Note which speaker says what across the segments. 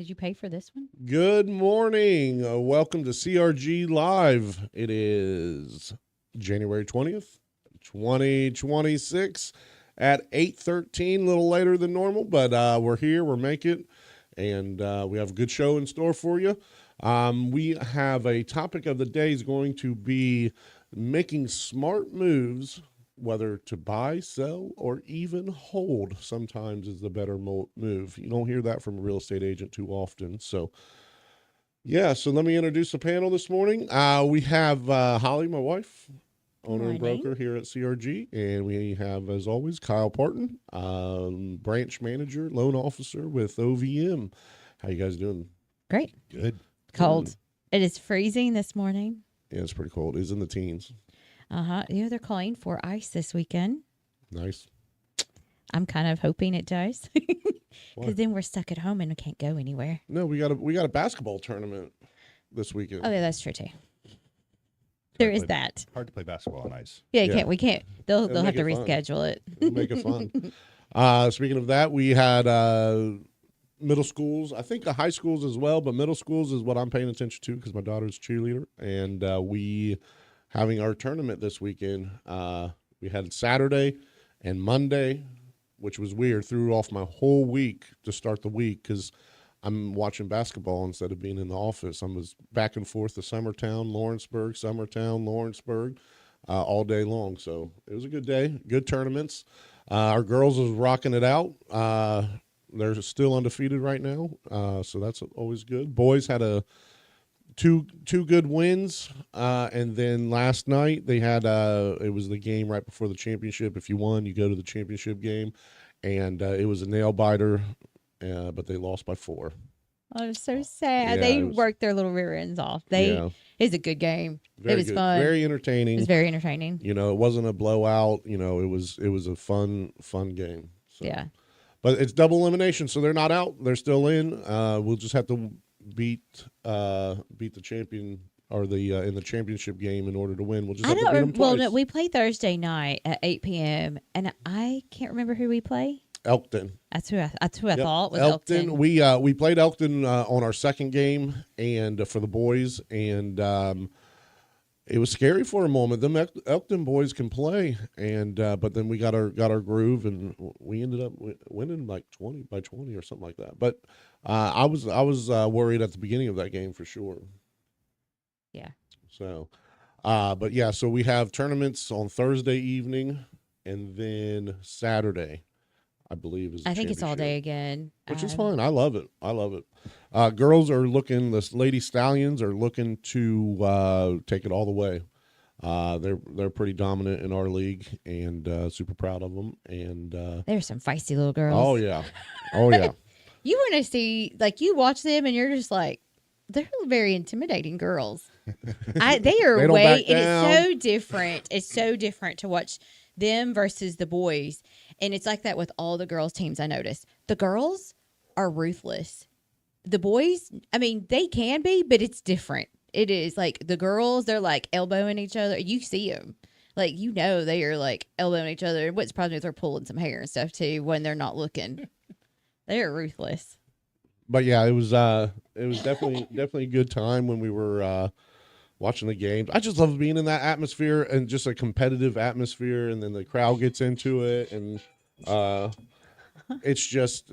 Speaker 1: Did you pay for this one?
Speaker 2: Good morning. Welcome to CRG Live. It is January 20th, 2026 at 8:13, a little later than normal, but we're here, we're making it, and we have a good show in store for you. We have a topic of the day is going to be making smart moves, whether to buy, sell, or even hold sometimes is the better move. You don't hear that from a real estate agent too often. So, yeah, so let me introduce the panel this morning. We have Holly, my wife, owner and broker here at CRG, and we have, as always, Kyle Parton, branch manager, loan officer with OVM. How you guys doing?
Speaker 1: Great.
Speaker 3: Good.
Speaker 1: Cold. It is freezing this morning.
Speaker 2: Yeah, it's pretty cold. It's in the teens.
Speaker 1: You know, they're calling for ice this weekend.
Speaker 2: Nice.
Speaker 1: I'm kind of hoping it does.
Speaker 2: Why?
Speaker 1: Because then we're stuck at home and we can't go anywhere.
Speaker 2: No, we got a basketball tournament this weekend.
Speaker 1: Oh, yeah, that's true, too. There is that.
Speaker 3: Hard to play basketball on ice.
Speaker 1: Yeah,
Speaker 2: Yeah.
Speaker 1: we can't. They'll
Speaker 2: It'll
Speaker 1: have to
Speaker 2: make it fun.
Speaker 1: reschedule it.
Speaker 2: It'll make it fun. Speaking of that, we had middle schools. I think the high schools as well, but middle schools is what I'm paying attention to because my daughter's a cheerleader, and we having our tournament this weekend. We had Saturday and Monday, which was weird. Threw off my whole week to start the week because I'm watching basketball instead of being in the office. I was back and forth to Summertown, Lawrenceburg, all day long. So it was a good day, good tournaments. Our girls was rocking it out. They're still undefeated right now, so that's always good. Boys had two good wins, and then last night they had it was the game right before the championship. If you won, you go to the championship game, and it was a nail biter, but they lost by 4.
Speaker 1: Oh, it's so sad.
Speaker 2: Yeah,
Speaker 1: They
Speaker 2: it was-
Speaker 1: worked their little rear ends off. It was a good game.
Speaker 2: Very
Speaker 1: it was
Speaker 2: good.
Speaker 1: fun.
Speaker 2: Very
Speaker 1: It
Speaker 2: entertaining.
Speaker 1: was very entertaining.
Speaker 2: You know, it wasn't a blowout. You know, it was a fun game. So.
Speaker 1: Yeah.
Speaker 2: But it's double elimination, so they're not out. They're still in. We'll just have to beat the champion or the in the championship game in order to win. We'll just have to beat them twice.
Speaker 1: Well, no, we play Thursday night at 8 p.m. and I can't remember who we play.
Speaker 2: Elkton.
Speaker 1: That's who I
Speaker 2: Yep.
Speaker 1: thought was Elkton.
Speaker 2: We played Elkton on our second game and for the boys, and it was scary for a moment. Them Elkton boys can play, and but then we got our groove, and we ended up winning like 20 or something like that. But I was worried at the beginning of that game for sure.
Speaker 1: Yeah.
Speaker 2: So, but yeah, so we have tournaments on Thursday evening, and then Saturday, I believe is.
Speaker 1: I think it's all day
Speaker 2: championship,
Speaker 1: again.
Speaker 2: which is fine. I love it. Girls are looking. The Lady Stallions are looking to take it all the way. They're pretty dominant in our league, and super proud of them. And
Speaker 1: There's some feisty little girls.
Speaker 2: oh yeah.
Speaker 1: You want to see, like, you watch them and you're just like, they're very intimidating girls. They
Speaker 2: They
Speaker 1: are
Speaker 2: don't
Speaker 1: way,
Speaker 2: back
Speaker 1: and
Speaker 2: down.
Speaker 1: it's so different. It's so different to watch them versus the boys. And it's like that with all the girls' teams, I noticed. The girls are ruthless. The boys, I mean, they can be, but it's different. It is like the girls, they're like elbowing each other. You see them. Like, you know, they are like elbowing each other. And what's probably they're pulling some hair and stuff too when they're not looking. They are ruthless.
Speaker 2: But yeah, it was definitely a good time when we were watching the games. I just love being in that atmosphere and just a competitive atmosphere, and then the crowd gets into it, and it's just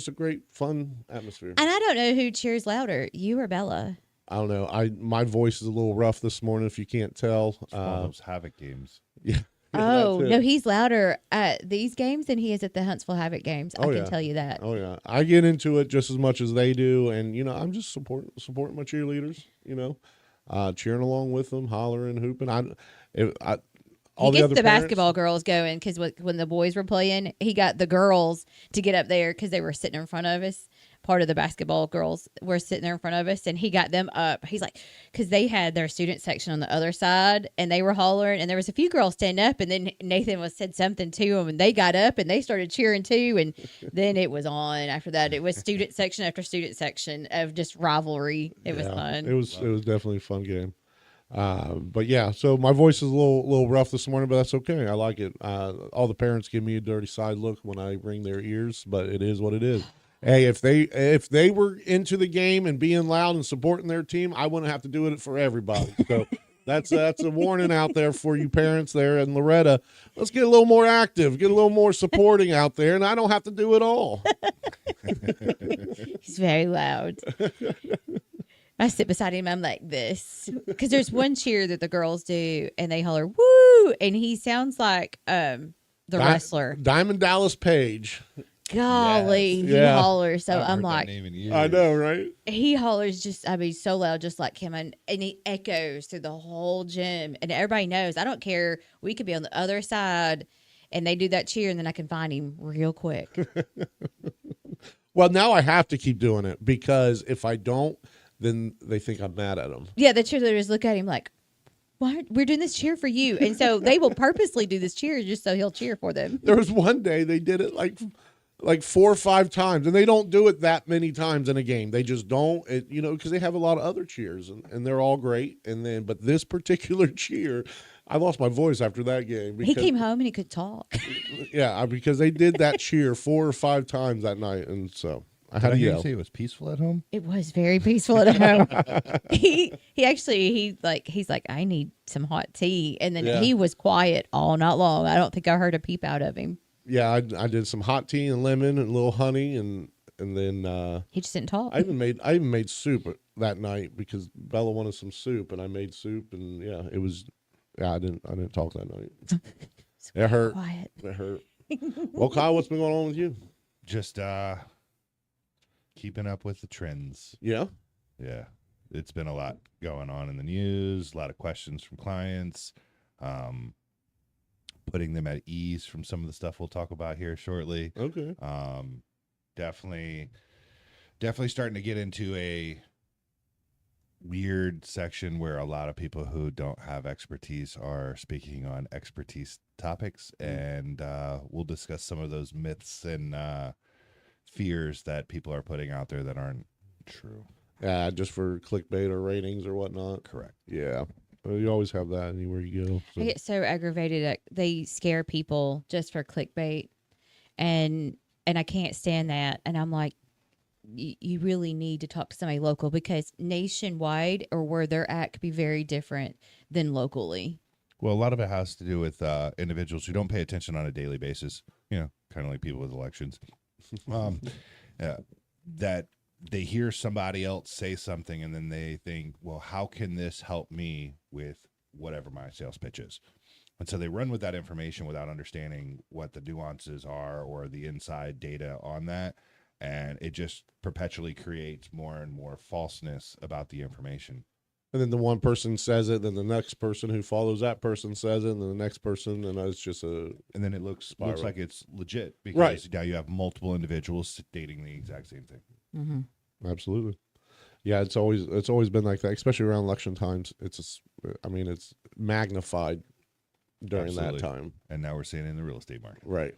Speaker 2: a great fun atmosphere.
Speaker 1: And I don't know who cheers louder, you or Bella.
Speaker 2: I don't know. My voice is a little rough this morning, if you can't tell.
Speaker 3: It's one of those Havoc games.
Speaker 2: Yeah.
Speaker 1: Oh,
Speaker 2: that's it.
Speaker 1: no, he's louder at these games than he is at the Huntsville Havoc games. I
Speaker 2: Oh,
Speaker 1: can
Speaker 2: yeah.
Speaker 1: tell you that.
Speaker 2: Oh yeah, I get into it just as much as they do, and you know, I'm just supporting my cheerleaders. You know, cheering along with them, hollering, hooping. All
Speaker 1: He
Speaker 2: the
Speaker 1: gets
Speaker 2: other
Speaker 1: the
Speaker 2: parents-
Speaker 1: basketball girls going because when the boys were playing, he got the girls to get up there because they were sitting in front of us. Part of the basketball girls were sitting there in front of us, and he got them up. He's like, because they had their student section on the other side, and they were hollering, and there was a few girls standing up, and then Nathan said something to them, and they got up, and they started cheering too, and then it was on. After that, it was student section after student section of just rivalry. It was fun.
Speaker 2: It was definitely a fun game. But yeah, so my voice is a little rough this morning, but that's okay. I like it. All the parents give me a dirty side look when I ring their ears, but it is what it is. Hey, if they were into the game and being loud and supporting their team, I wouldn't have to do it for everybody. So that's a warning out there for you parents there in Loretta. Let's get a little more active, get a little more supporting out there, and I don't have to do it all.
Speaker 1: He's very loud. I sit beside him. I'm like this because there's one cheer that the girls do, and they holler "woo," and he sounds like the wrestler
Speaker 2: Diamond Dallas Page.
Speaker 1: Golly,
Speaker 3: Yes.
Speaker 1: he
Speaker 2: Yeah.
Speaker 1: hollers. So
Speaker 3: I've
Speaker 1: I'm
Speaker 3: heard that
Speaker 1: like,
Speaker 3: name in years.
Speaker 2: I know, right?
Speaker 1: he hollers so loud, just like him, and he echoes through the whole gym, and everybody knows. I don't care. We could be on the other side, and they do that cheer, and then I can find him real quick.
Speaker 2: Well, now I have to keep doing it because if I don't, then they think I'm mad at them.
Speaker 1: Yeah, the cheerleaders look at him like, "What? We're doing this cheer for you," and so they will purposely do this cheer just so he'll cheer for them.
Speaker 2: There was one day they did it like 4 or 5 times, and they don't do it that many times in a game. They just don't, because they have a lot of other cheers, and they're all great. But this particular cheer, I lost my voice after that game.
Speaker 1: He came home and he could talk.
Speaker 2: Yeah, because they did that cheer 4 or 5 times that night, and so I had
Speaker 3: Did I
Speaker 2: to
Speaker 3: hear you
Speaker 2: yell.
Speaker 3: say it was peaceful at home?
Speaker 1: It was very peaceful at home. He's like, I need some hot tea, and then
Speaker 2: Yeah.
Speaker 1: he was quiet all night long. I don't think I heard a peep out of him.
Speaker 2: Yeah, I did some hot tea and lemon and a little honey, and then
Speaker 1: He just didn't talk.
Speaker 2: I even made soup that night because Bella wanted some soup, and I made soup, and yeah, it was. Yeah, I didn't talk that night. It hurt.
Speaker 1: Quiet.
Speaker 2: It hurt. Well, Kyle, what's been going on with you?
Speaker 3: Just keeping up with the trends.
Speaker 2: Yeah.
Speaker 3: Yeah, it's been a lot going on in the news, a lot of questions from clients, putting them at ease from some of the stuff we'll talk about here shortly.
Speaker 2: Okay.
Speaker 3: Definitely starting to get into a weird section where a lot of people who don't have expertise are speaking on expertise topics, and we'll discuss some of those myths and fears that people are putting out there that aren't true.
Speaker 2: Yeah, just for clickbait or ratings or whatnot.
Speaker 3: Correct.
Speaker 2: Yeah. Well, you always have that anywhere you go.
Speaker 1: I get so aggravated that they scare people just for clickbait, and I can't stand that. And I'm like, you really need to talk to somebody local, because nationwide or where they're at could be very different than locally.
Speaker 3: Well, a lot of it has to do with individuals who don't pay attention on a daily basis, kind of like people with elections, that they hear somebody else say something and then they think, well, how can this help me with whatever my sales pitch is? And so they run with that information without understanding what the nuances are or the inside data on that. And it just perpetually creates more and more falseness about the information.
Speaker 2: And then the one person says it, then the next person who follows that person says it, and then the next person, and it's just
Speaker 3: And then it looks like it's legit because
Speaker 2: Right.
Speaker 3: now you have multiple individuals stating the exact same thing.
Speaker 1: Mm-hmm.
Speaker 2: Absolutely. Yeah, it's always been like that, especially around election times. It's magnified during
Speaker 3: Absolutely.
Speaker 2: that time.
Speaker 3: And now we're seeing it in the real estate market.
Speaker 2: Right.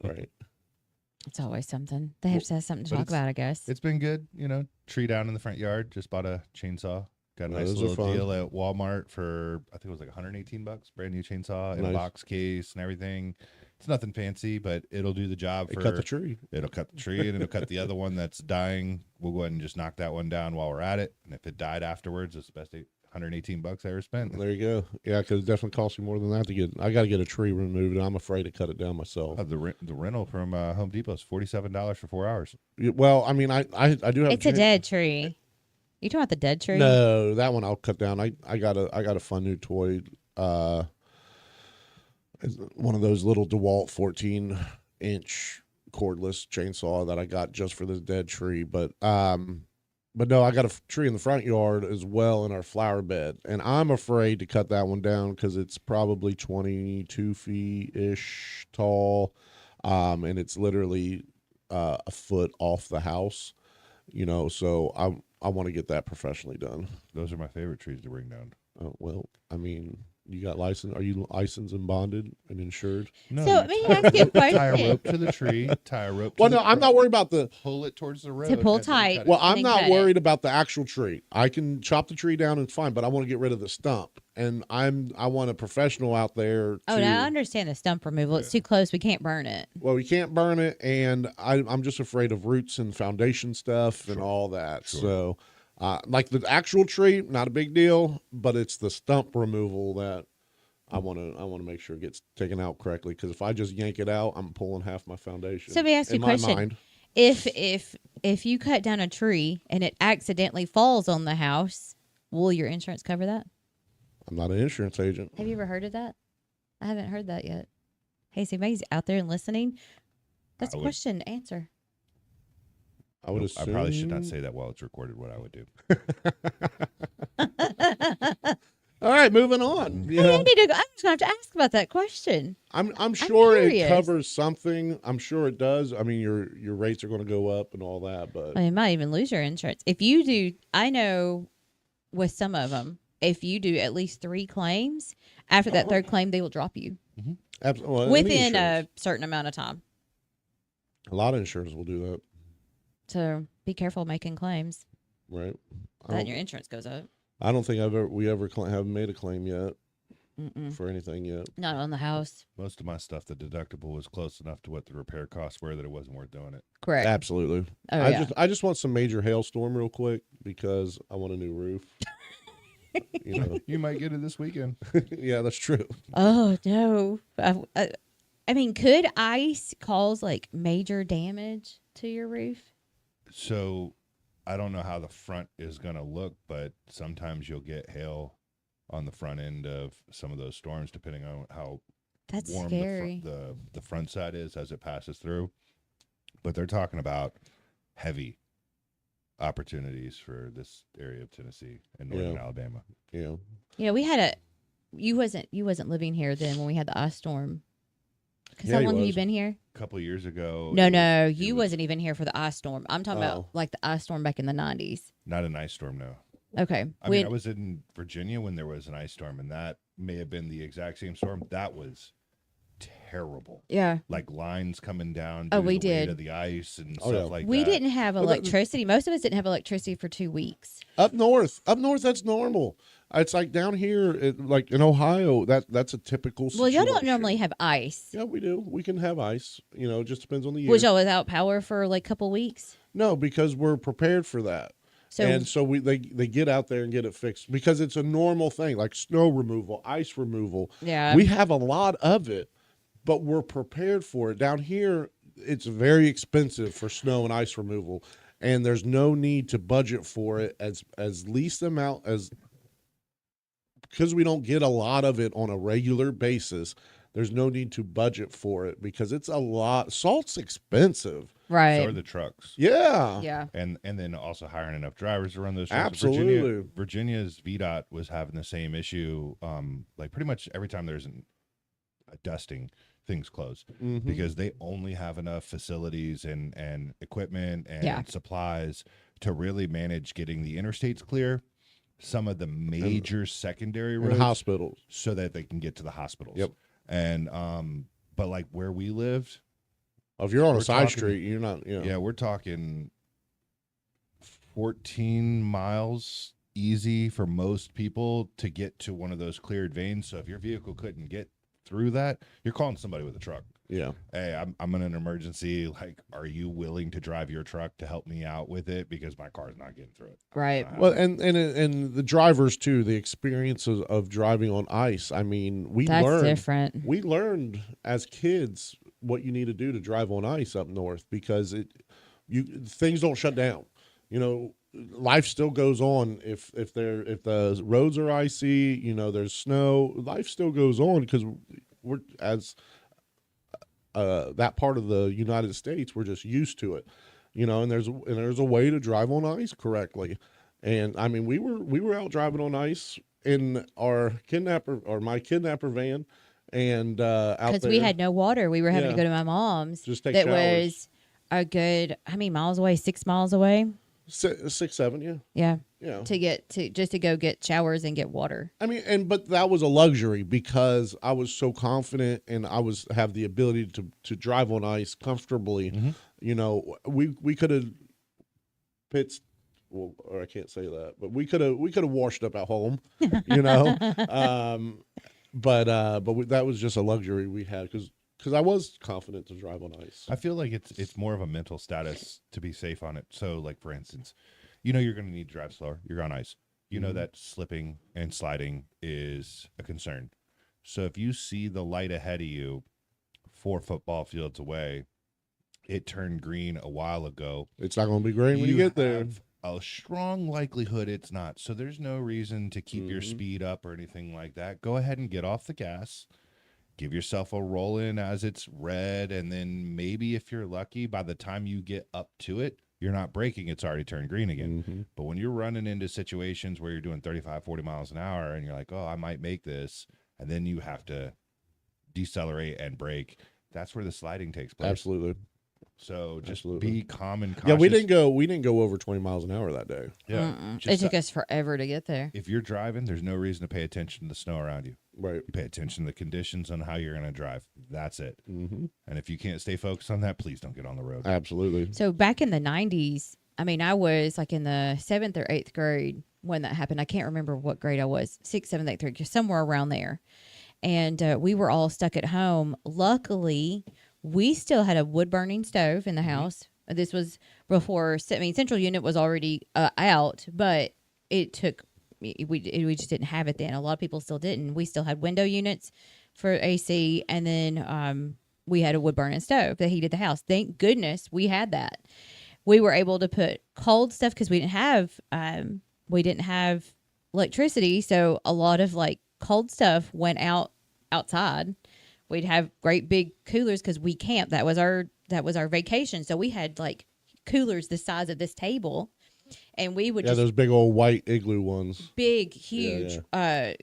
Speaker 2: Right.
Speaker 1: It's always something. They have to have something to
Speaker 3: But
Speaker 1: talk about, I guess.
Speaker 3: It's been good, tree down in the front yard. Just bought a chainsaw. Got a
Speaker 2: Yeah,
Speaker 3: nice
Speaker 2: those are
Speaker 3: little
Speaker 2: fun.
Speaker 3: deal at Walmart for, I think it was like $118. Brand new chainsaw in a
Speaker 2: Nice.
Speaker 3: box case and everything. It's nothing fancy, but it'll do the job.
Speaker 2: They cut the tree.
Speaker 3: It'll cut the tree and it'll cut the other one that's dying. We'll go ahead and just knock that one down while we're at it. And if it died afterwards, it's the best $118 I ever spent.
Speaker 2: There you go. Yeah, because it definitely costs you more than that to get. I got to get a tree removed, and I'm afraid to cut it down myself.
Speaker 3: The rental from Home Depot is $47 for 4 hours.
Speaker 2: Well, I mean, I do have.
Speaker 1: It's a dead tree. You talking about the dead tree?
Speaker 2: No, that one I'll cut down. I got a fun new toy. It's one of those little DeWalt 14-inch cordless chainsaw that I got just for this dead tree. But no, I got a tree in the front yard as well in our flower bed, and I'm afraid to cut that one down because it's probably 22 feet ish tall, and it's literally a foot off the house. So I want to get that professionally done.
Speaker 3: Those are my favorite trees to bring down.
Speaker 2: Well, I mean, You got license? Are you licensed and bonded and insured?
Speaker 3: No,
Speaker 1: So,
Speaker 3: you
Speaker 1: let me ask you a
Speaker 3: tie a
Speaker 1: question.
Speaker 3: rope to the tree, tie a rope to
Speaker 2: Well,
Speaker 3: the
Speaker 2: no, I'm
Speaker 3: truck,
Speaker 2: not worried about the.
Speaker 3: pull it towards the road.
Speaker 1: To pull
Speaker 3: and then
Speaker 1: tight.
Speaker 3: cut it.
Speaker 2: Well,
Speaker 1: And
Speaker 2: I'm
Speaker 1: then
Speaker 2: not
Speaker 1: cut it.
Speaker 2: worried about the actual tree. I can chop the tree down and it's fine, but I want to get rid of the stump, and I want a professional out there.
Speaker 1: Oh, now I understand the stump removal. It's too close. We can't burn it.
Speaker 2: Well, we can't burn it, and I'm just afraid of roots and foundation stuff and all that.
Speaker 3: Sure.
Speaker 2: So, like the actual tree, not a big deal, but it's the stump removal that I want to make sure it gets taken out correctly. Because if I just yank it out, I'm pulling half my foundation.
Speaker 1: So let me ask you
Speaker 2: in
Speaker 1: a
Speaker 2: my
Speaker 1: question.
Speaker 2: mind.
Speaker 1: If you cut down a tree and it accidentally falls on the house, will your insurance cover that?
Speaker 2: I'm not an insurance agent.
Speaker 1: Have you ever heard of that? I haven't heard that yet. Hey, so anybody's out there and listening? That's a question. Answer.
Speaker 2: I would assume.
Speaker 3: I probably should not say that while it's recorded. What I would do.
Speaker 2: All right, moving on.
Speaker 1: Hey, I'm just gonna have to ask about that question.
Speaker 2: I'm sure it
Speaker 1: curious.
Speaker 2: covers something. I'm sure it does. I mean, your rates are going to go up and all that, but
Speaker 1: Well, you might even lose your insurance if you do. I know with some of them, if you do at least 3 claims, after that 3rd claim, they will drop you
Speaker 2: absolutely
Speaker 1: within a certain amount of time.
Speaker 2: a lot of insurers will do that,
Speaker 1: So be careful making claims.
Speaker 2: right?
Speaker 1: Then your insurance goes up.
Speaker 2: I don't think we ever have made a claim yet
Speaker 1: Mm-mm.
Speaker 2: for anything yet.
Speaker 1: Not on the house.
Speaker 3: Most of my stuff, the deductible was close enough to what the repair costs were that it wasn't worth doing it.
Speaker 1: Correct.
Speaker 2: Absolutely.
Speaker 1: Oh,
Speaker 2: I
Speaker 1: yeah.
Speaker 2: just want some major hailstorm real quick because I want a new roof. You know.
Speaker 3: You might get it this weekend.
Speaker 2: Yeah, that's true.
Speaker 1: Oh no. I mean, could ice cause like major damage to your roof?
Speaker 3: So I don't know how the front is going to look, but sometimes you'll get hail on the front end of some of those storms, depending on how
Speaker 1: That's
Speaker 3: warm
Speaker 1: scary.
Speaker 3: the front side is as it passes through. But they're talking about heavy opportunities for this area of Tennessee and northern Alabama.
Speaker 2: Yeah.
Speaker 1: Yeah, we had you wasn't living here then when we had the ice storm. Because
Speaker 2: Yeah,
Speaker 1: how
Speaker 2: he
Speaker 1: long have you
Speaker 2: was.
Speaker 1: been here?
Speaker 3: A couple of years ago.
Speaker 1: No,
Speaker 3: it
Speaker 1: you
Speaker 3: was
Speaker 1: wasn't even here for the ice storm. I'm talking about like the ice storm back in the 90s.
Speaker 3: not an ice storm, no.
Speaker 1: Okay.
Speaker 3: I mean, I was in Virginia when there was an ice storm, and that may have been the exact same storm. That was terrible.
Speaker 1: Yeah.
Speaker 3: Like lines coming down.
Speaker 1: Oh,
Speaker 3: due to
Speaker 1: we
Speaker 3: the weight
Speaker 1: did.
Speaker 3: of the ice and
Speaker 2: Oh,
Speaker 3: stuff
Speaker 2: yeah.
Speaker 3: like
Speaker 1: We
Speaker 3: that.
Speaker 1: didn't have electricity. Most of us didn't have electricity for 2 weeks.
Speaker 2: Up north, that's normal. It's like down here, like in Ohio, that's a typical
Speaker 1: Well, y'all don't
Speaker 2: situation.
Speaker 1: normally have ice.
Speaker 2: Yeah, we do. We can have ice. You know, it just depends on the year.
Speaker 1: Was y'all without power for like a couple weeks?
Speaker 2: No, because we're prepared for that.
Speaker 1: So
Speaker 2: And so they get out there and get it fixed because it's a normal thing, like snow removal, ice removal.
Speaker 1: yeah,
Speaker 2: We have a lot of it, but we're prepared for it. Down here, it's very expensive for snow and ice removal, and there's no need to budget for it as least amount as because we don't get a lot of it on a regular basis. There's no need to budget for it because it's a lot. Salt's expensive.
Speaker 1: right.
Speaker 3: So are the trucks.
Speaker 2: Yeah.
Speaker 1: Yeah.
Speaker 3: And then also hiring enough drivers to run those trucks.
Speaker 2: Absolutely.
Speaker 3: Virginia's VDOT was having the same issue. Like pretty much every time there's a dusting, things close
Speaker 2: Mhm.
Speaker 3: because they only have enough facilities and equipment and
Speaker 1: Yeah.
Speaker 3: supplies to really manage getting the interstates clear, some of the major secondary
Speaker 2: And
Speaker 3: roads,
Speaker 2: hospitals.
Speaker 3: so that they can get to the hospitals.
Speaker 2: Yep.
Speaker 3: And but like where we lived,
Speaker 2: If you're on a
Speaker 3: We're
Speaker 2: side
Speaker 3: talking-
Speaker 2: street, you're not.
Speaker 3: yeah, we're talking 14 miles easy for most people to get to one of those cleared veins. So if your vehicle couldn't get through that, you're calling somebody with a truck.
Speaker 2: Yeah.
Speaker 3: Hey, I'm in an emergency. Like, are you willing to drive your truck to help me out with it because my car's not getting through it?
Speaker 1: Right.
Speaker 2: Well, and the drivers too, the experiences of driving on ice. I mean,
Speaker 1: That's different.
Speaker 2: we learned as kids what you need to do to drive on ice up north because things don't shut down. You know, life still goes on if the roads are icy, you know, there's snow, life still goes on because we're as that part of the United States, we're just used to it. You know, and there's a way to drive on ice correctly. And I mean, we were out driving on ice in our my kidnapper van, and out
Speaker 1: Because
Speaker 2: there
Speaker 1: we had no water. We were having to
Speaker 2: Yeah.
Speaker 1: go to my mom's.
Speaker 2: just take
Speaker 1: That
Speaker 2: showers.
Speaker 1: was a good, how many miles away? 6 miles away.
Speaker 2: 6, 7, yeah.
Speaker 1: Yeah.
Speaker 2: Yeah.
Speaker 1: To go get showers and get water.
Speaker 2: I mean, but that was a luxury because I was so confident and have the ability to drive on ice comfortably.
Speaker 3: Mhm.
Speaker 2: You know, we could have pitched. Well, or I can't say that, but we could have washed up at home. You know, that was just a luxury we had because I was confident to drive on ice.
Speaker 3: I feel like it's more of a mental status to be safe on it. So, like for instance, you know you're going to need to drive slower. You're on ice. You know that slipping and sliding is a concern. So if you see the light ahead of you 4 football fields away, it turned green a while ago.
Speaker 2: It's not going to be green when you get there.
Speaker 3: have a strong likelihood it's not. So there's no reason to keep your speed up or anything like that. Go ahead and get off the gas. Give yourself a roll in as it's red, and then maybe if you're lucky, by the time you get up to it, you're not braking, it's already turned green again. But when you're running into situations where you're doing 35, 40 miles an hour and you're like, oh, I might make this, and then you have to decelerate and brake, that's where the sliding takes place.
Speaker 2: Absolutely.
Speaker 3: So just
Speaker 2: Absolutely.
Speaker 3: be calm and cautious.
Speaker 2: Yeah, we didn't go over 20 miles an hour that day.
Speaker 3: Yeah.
Speaker 1: It took us forever to get there.
Speaker 3: If you're driving, there's no reason to pay attention to the snow around you.
Speaker 2: Right.
Speaker 3: You pay attention to the conditions on how you're going to drive. That's it.
Speaker 2: Mm-hmm.
Speaker 3: And if you can't stay focused on that, please don't get on the road.
Speaker 2: Absolutely.
Speaker 1: So back in the 90s, I mean, I was like in the 7th or 8th grade when that happened. I can't remember what grade I was, 6th, 7th, 8th grade, somewhere around there. And we were all stuck at home. Luckily, we still had a wood-burning stove in the house. This was before, I mean, Central Unit was already out, but it took, we just didn't have it then. A lot of people still didn't. We still had window units for AC, and then we had a wood-burning stove that heated the house. Thank goodness we had that. We were able to put cold stuff because we didn't have electricity, so a lot of like cold stuff went outside. We'd have great big coolers because we camped. That was our vacation. So we had like coolers the size of this table, and we would
Speaker 2: those big old white igloo ones,
Speaker 1: big, huge. Yeah.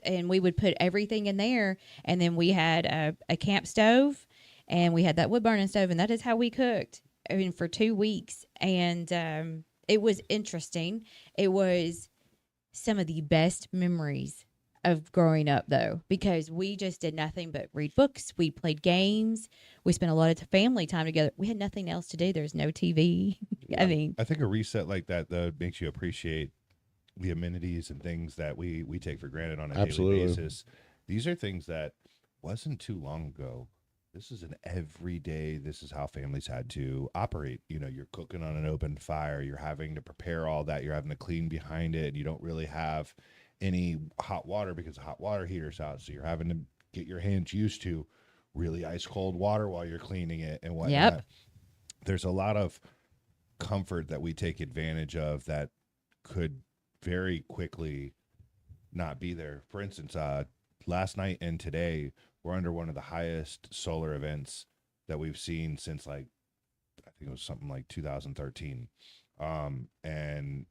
Speaker 1: And we would put everything in there, and then we had a camp stove, and we had that wood burning stove, and that is how we cooked. I mean, for 2 weeks, and it was interesting. It was some of the best memories of growing up, though, because we just did nothing but read books. We played games. We spent a lot of family time together. We had nothing else to do. There's no TV.
Speaker 2: Yeah.
Speaker 1: I mean,
Speaker 3: I think a reset like that, though, makes you appreciate the amenities and things that we take for granted on a daily basis. These are things that wasn't too long ago. This is an everyday, this is how families had to operate. You know, you're cooking on an open fire. You're having to prepare all that. You're having to clean behind it. You don't really have any hot water because the hot water heater's out. So you're having to get your hands used to really ice cold water while you're cleaning it and whatnot.
Speaker 1: Yep.
Speaker 3: There's a lot of comfort that we take advantage of that could very quickly not be there. For instance, last night and today, we're under one of the highest solar events that we've seen since I think it was something like 2013. And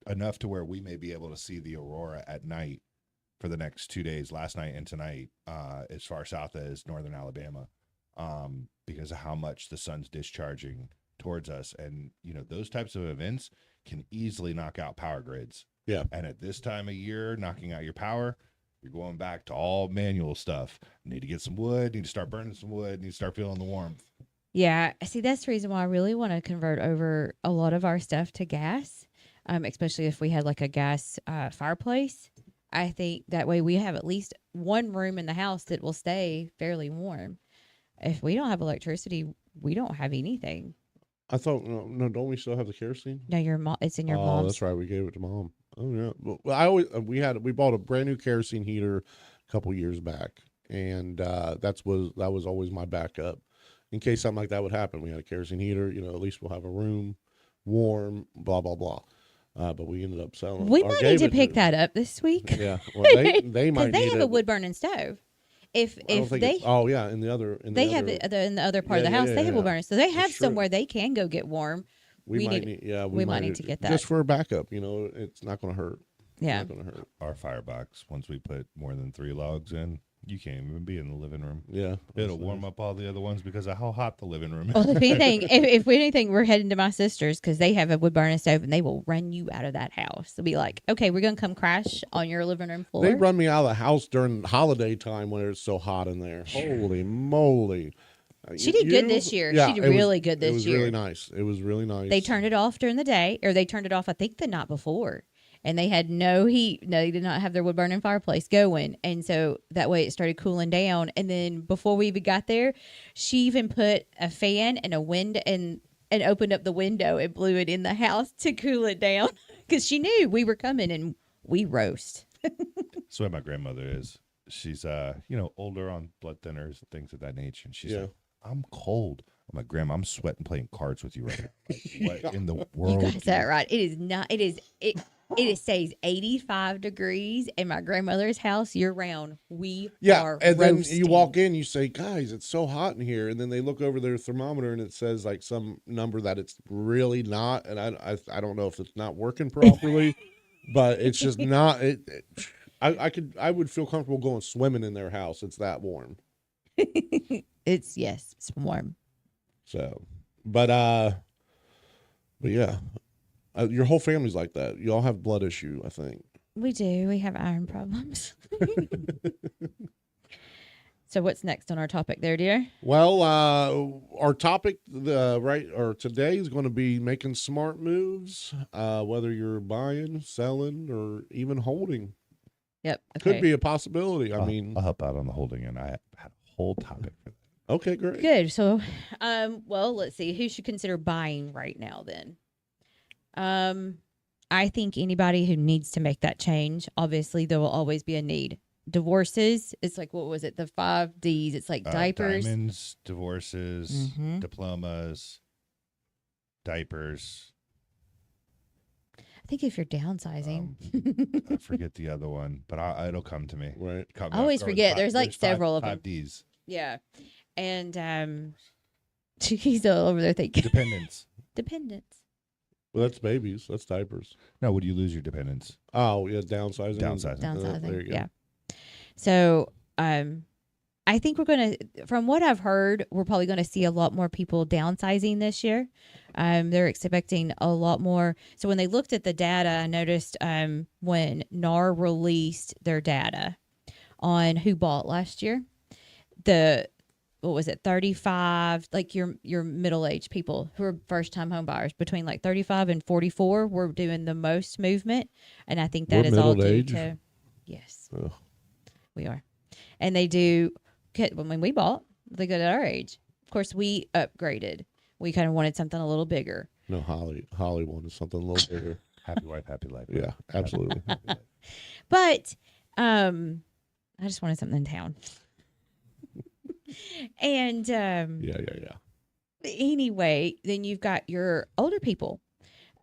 Speaker 3: enough to where we may be able to see the aurora at night for the next 2 days, last night and tonight, as far south as northern Alabama, because of how much the sun's discharging towards us. And, you know, those types of events can easily knock out power grids.
Speaker 2: Yeah.
Speaker 3: And at this time of year, knocking out your power, you're going back to all manual stuff. Need to get some wood, need to start burning some wood, need to start feeling the warmth.
Speaker 1: yeah. See, that's the reason why I really want to convert over a lot of our stuff to gas. Especially if we had like a gas fireplace. I think that way we have at least one room in the house that will stay fairly warm. If we don't have electricity, we don't have anything.
Speaker 2: I thought, no, don't we still have the kerosene?
Speaker 1: No, your mom. It's in your
Speaker 2: Oh,
Speaker 1: mom's.
Speaker 2: that's right. We gave it to mom. Oh yeah. Well, we bought a brand new kerosene heater a couple years back, and that was always my backup in case something like that would happen. We had a kerosene heater. You know, at least we'll have a room warm. Blah blah blah. But we ended up selling.
Speaker 1: We might need to pick that up this week.
Speaker 2: Yeah, well, they might.
Speaker 1: Because they have a wood burning stove. If they
Speaker 2: in the other
Speaker 1: in the other part of the house they have a wood burning, so they have somewhere they can go get warm.
Speaker 2: We might need
Speaker 1: to get that
Speaker 2: just for a backup. You know, it's not going to hurt.
Speaker 1: Yeah,
Speaker 2: it's not going to hurt.
Speaker 3: Our firebox, once we put more than 3 logs in, You can't even be in the living room.
Speaker 2: Yeah.
Speaker 3: It'll warm up all the other ones because of how hot the living room is.
Speaker 1: Well, if anything, we're heading to my sister's because they have a wood burning stove and they will run you out of that house. They'll be like, okay, we're gonna come crash on your living room floor.
Speaker 2: They run me out of the house during holiday time when it's so hot in there. Holy moly.
Speaker 1: She did good this year.
Speaker 2: Yeah,
Speaker 1: She did
Speaker 2: it was-
Speaker 1: really good this
Speaker 2: It was
Speaker 1: year.
Speaker 2: really nice. It was really nice.
Speaker 1: They turned it off during the day, or they turned it off, I think, the night before. And they had no heat. No, they did not have their wood burning fireplace going. And so that way it started cooling down. And then before we even got there, she even put a fan and a wind and opened up the window and blew it in the house to cool it down because she knew we were coming and we roast.
Speaker 3: That's the way my grandmother is. She's older, on blood thinners and things of that nature. And she's like, I'm cold. I'm like, Grandma, I'm sweating playing cards with you right now. Like, what in the world?
Speaker 1: You got that right. It is not. It stays 85 degrees in my grandmother's house year round. We are
Speaker 2: and then
Speaker 1: roasting.
Speaker 2: you walk in, you say, guys, it's so hot in here, and then they look over their thermometer and it says like some number that it's really not, and I don't know if it's not working properly, but it's just not. I would feel comfortable going swimming in their house. It's that warm.
Speaker 1: It's warm.
Speaker 2: So, but yeah, your whole family's like that. You all have blood issue, I think.
Speaker 1: We do. We have iron problems. So what's next on our topic there, dear?
Speaker 2: Well, our topic today is going to be making smart moves, whether you're buying, selling, or even holding.
Speaker 1: Yep. Okay.
Speaker 2: Could be a possibility. I mean,
Speaker 3: I'll help out on the holding, and I had a whole topic for that.
Speaker 2: Okay, great.
Speaker 1: Good. So, well, let's see. Who should consider buying right now then? I think anybody who needs to make that change. Obviously, there will always be a need. Divorces, it's like, what was it? The 5 Ds. It's like diapers.
Speaker 3: Diamonds, divorces, diplomas, diapers.
Speaker 1: I think if you're downsizing.
Speaker 3: I forget the other one, but it'll come to me.
Speaker 2: Right.
Speaker 1: I always forget. There's like several of them.
Speaker 3: 5 Ds.
Speaker 1: Yeah. And he's all over there thinking.
Speaker 3: Dependence.
Speaker 1: Dependence.
Speaker 2: Well, that's babies. That's diapers.
Speaker 3: No, would you lose your dependence?
Speaker 2: Oh, yeah, downsizing.
Speaker 1: Downsizing.
Speaker 2: There you go.
Speaker 1: Yeah. So, I think we're going to, from what I've heard, we're probably going to see a lot more people downsizing this year. They're expecting a lot more. So when they looked at the data, I noticed when NAR released their data on who bought last year, what was it, 35, like your middle-aged people who are first-time home buyers between like 35 and 44 were doing the most movement. And I think that is all due to, yes,
Speaker 2: Ugh.
Speaker 1: we are. And they do, when we bought, they got at our age. Of course, we upgraded. We kind of wanted something a little bigger.
Speaker 2: No, Holly wanted something a little bigger.
Speaker 3: Happy wife, happy life.
Speaker 2: Yeah, absolutely.
Speaker 1: But I just wanted something in town. And
Speaker 2: Yeah.
Speaker 1: anyway, then you've got your older people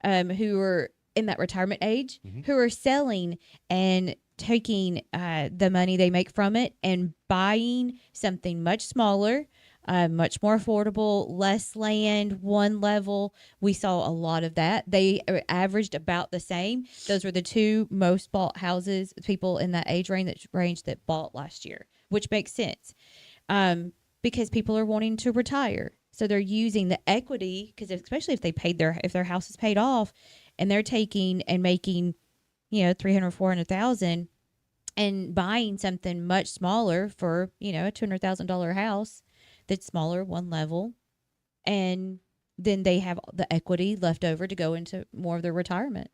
Speaker 1: who are in that retirement age who are selling and taking the money they make from it and buying something much smaller, much more affordable, less land, one level. We saw a lot of that. They averaged about the same. Those were the 2 most bought houses, people in that age range that bought last year, which makes sense because people are wanting to retire. So they're using the equity because especially if their house is paid off and they're taking and making, $300,000, $400,000 and buying something much smaller for, a $200,000 house that's smaller, one level. And then they have the equity left over to go into more of their retirement.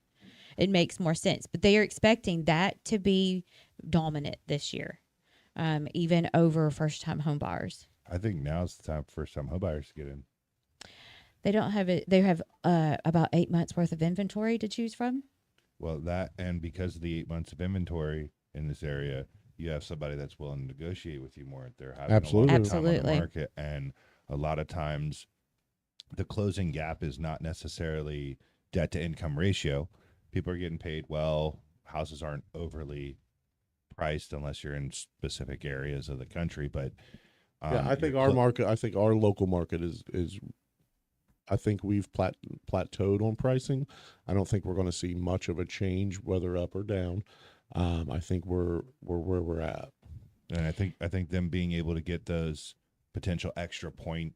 Speaker 1: It makes more sense. But they are expecting that to be dominant this year, even over first-time home buyers.
Speaker 3: I think now's the time for first-time home buyers to get in.
Speaker 1: They don't have it. They have about 8 months worth of inventory to choose from.
Speaker 3: Well, that, and because of the 8 months of inventory in this area, you have somebody that's willing to negotiate with you more. They're having
Speaker 2: Absolutely.
Speaker 3: a long time on the
Speaker 1: Absolutely.
Speaker 3: market, and a lot of times the closing gap is not necessarily debt to income ratio. People are getting paid well. Houses aren't overly priced unless you're in specific areas of the country, but
Speaker 2: Yeah, I think our market. I think our local market is. I think we've plateaued on pricing. I don't think we're going to see much of a change, whether up or down. I think we're where we're at.
Speaker 3: And I think them being able to get those potential extra point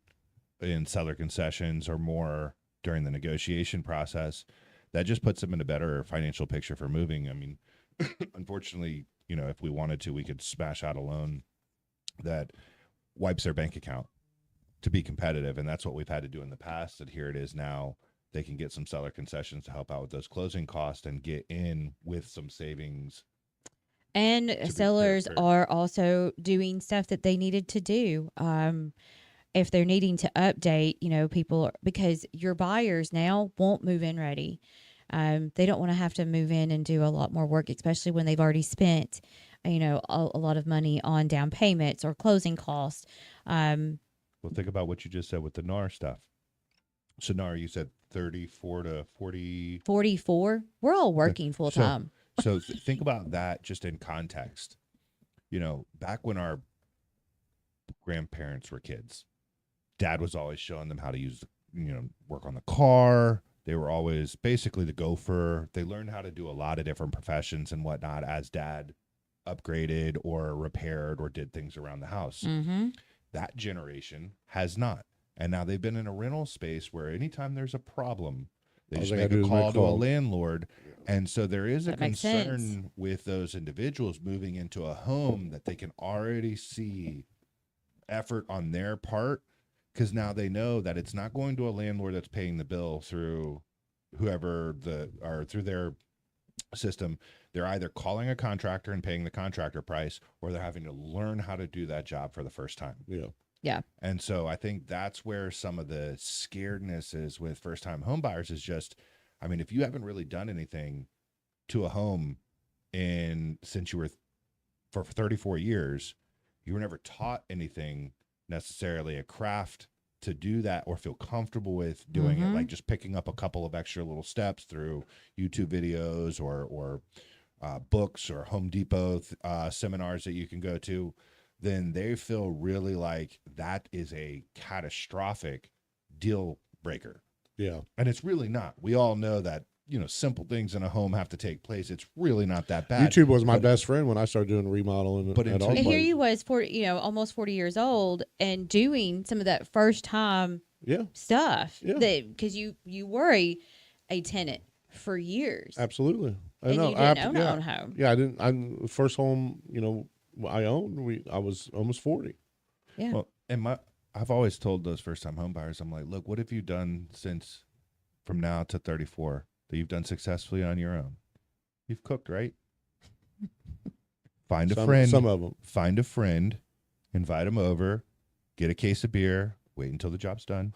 Speaker 3: in seller concessions or more during the negotiation process, that just puts them in a better financial picture for moving. I mean, unfortunately, if we wanted to, we could smash out a loan that wipes their bank account to be competitive. And that's what we've had to do in the past. And here it is now. They can get some seller concessions to help out with those closing costs and get in with some savings.
Speaker 1: And sellers
Speaker 3: fair.
Speaker 1: are also doing stuff that they needed to do. If they're needing to update, people, because your buyers now won't move in ready. They don't want to have to move in and do a lot more work, especially when they've already spent, a lot of money on down payments or closing costs.
Speaker 3: Well, think about what you just said with the NAR stuff. So NAR, you said 34 to 40.
Speaker 1: 44. We're all working full time.
Speaker 3: So think about that just in context. Back when our grandparents were kids, Dad was always showing them how to use, work on the car. They were always basically the gopher. They learned how to do a lot of different professions and whatnot as Dad upgraded or repaired or did things around the house.
Speaker 1: Mm-hmm.
Speaker 3: That generation has not. And now they've been in a rental space where anytime there's a problem, they just make a call to a landlord. And so there is a concern with those individuals moving into a home that they can already see effort on their part, because now they know that it's not going to a landlord that's paying the bill through through their system. They're either calling a contractor and paying the contractor price, or they're having to learn how to do that job for the first time.
Speaker 2: Yeah.
Speaker 1: Yeah.
Speaker 3: And so I think that's where some of the scaredness is with first-time home buyers is just, I mean, if you haven't really done anything to a home since you were for 34 years, you were never taught anything necessarily, a craft to do that or feel comfortable with doing it, like just picking up a couple of extra little steps through YouTube videos or books or Home Depot seminars that you can go to, then they feel really like that is a catastrophic deal breaker.
Speaker 2: Yeah.
Speaker 3: And it's really not. We all know that, simple things in a home have to take place. It's really not that bad.
Speaker 2: YouTube was my best friend when I started doing remodeling.
Speaker 3: But
Speaker 2: at
Speaker 1: And here you was 40, almost 40 years old and doing some of that first time stuff.
Speaker 2: Yeah.
Speaker 1: Because you were a tenant for years.
Speaker 2: Absolutely.
Speaker 1: And you didn't own your own home.
Speaker 2: Yeah, I didn't. The first home, I owned, I was almost 40.
Speaker 1: Yeah.
Speaker 3: Well, I've always told those first-time home buyers, I'm like, look, what have you done since from now to 34 that you've done successfully on your own? You've cooked, right? Find a friend.
Speaker 2: Some of them.
Speaker 3: Find a friend, invite them over, get a case of beer, wait until the job's done,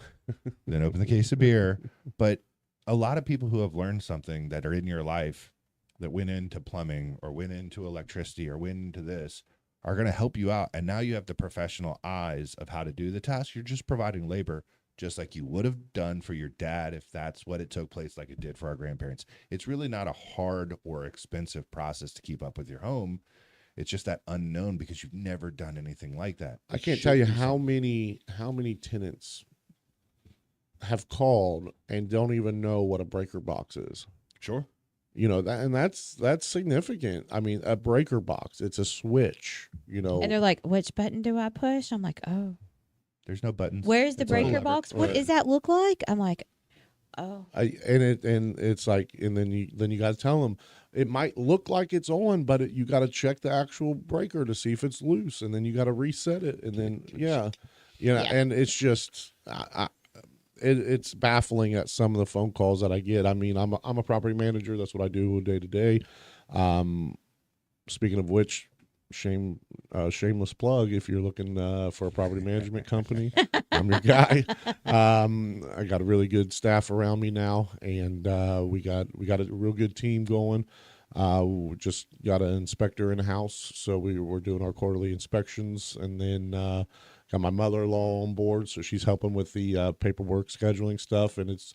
Speaker 3: then open the case of beer. But a lot of people who have learned something that are in your life that went into plumbing or went into electricity or went into this are going to help you out. And now you have the professional eyes of how to do the task. You're just providing labor just like you would have done for your dad if that's what it took place like it did for our grandparents. It's really not a hard or expensive process to keep up with your home. It's just that unknown because you've never done anything like that.
Speaker 2: I can't tell you how many tenants have called and don't even know what a breaker box is.
Speaker 3: Sure.
Speaker 2: That's significant. I mean, a breaker box, it's a switch,
Speaker 1: And they're like, which button do I push? I'm like, oh.
Speaker 3: There's no buttons.
Speaker 1: Where's the breaker box? What does that look like? I'm like, oh.
Speaker 2: It's like, and then you got to tell them it might look like it's on, but you got to check the actual breaker to see if it's loose, and then you got to reset it, and then and it's just it's baffling at some of the phone calls that I get. I mean, I'm a property manager. That's what I do day to day. Speaking of which, shameless plug. If you're looking for a property management company, I'm your guy. I got a really good staff around me now, and we got a real good team going. We just got an inspector in the house, so we're doing our quarterly inspections, and then got my mother-in-law on board, so she's helping with the paperwork scheduling stuff, and it's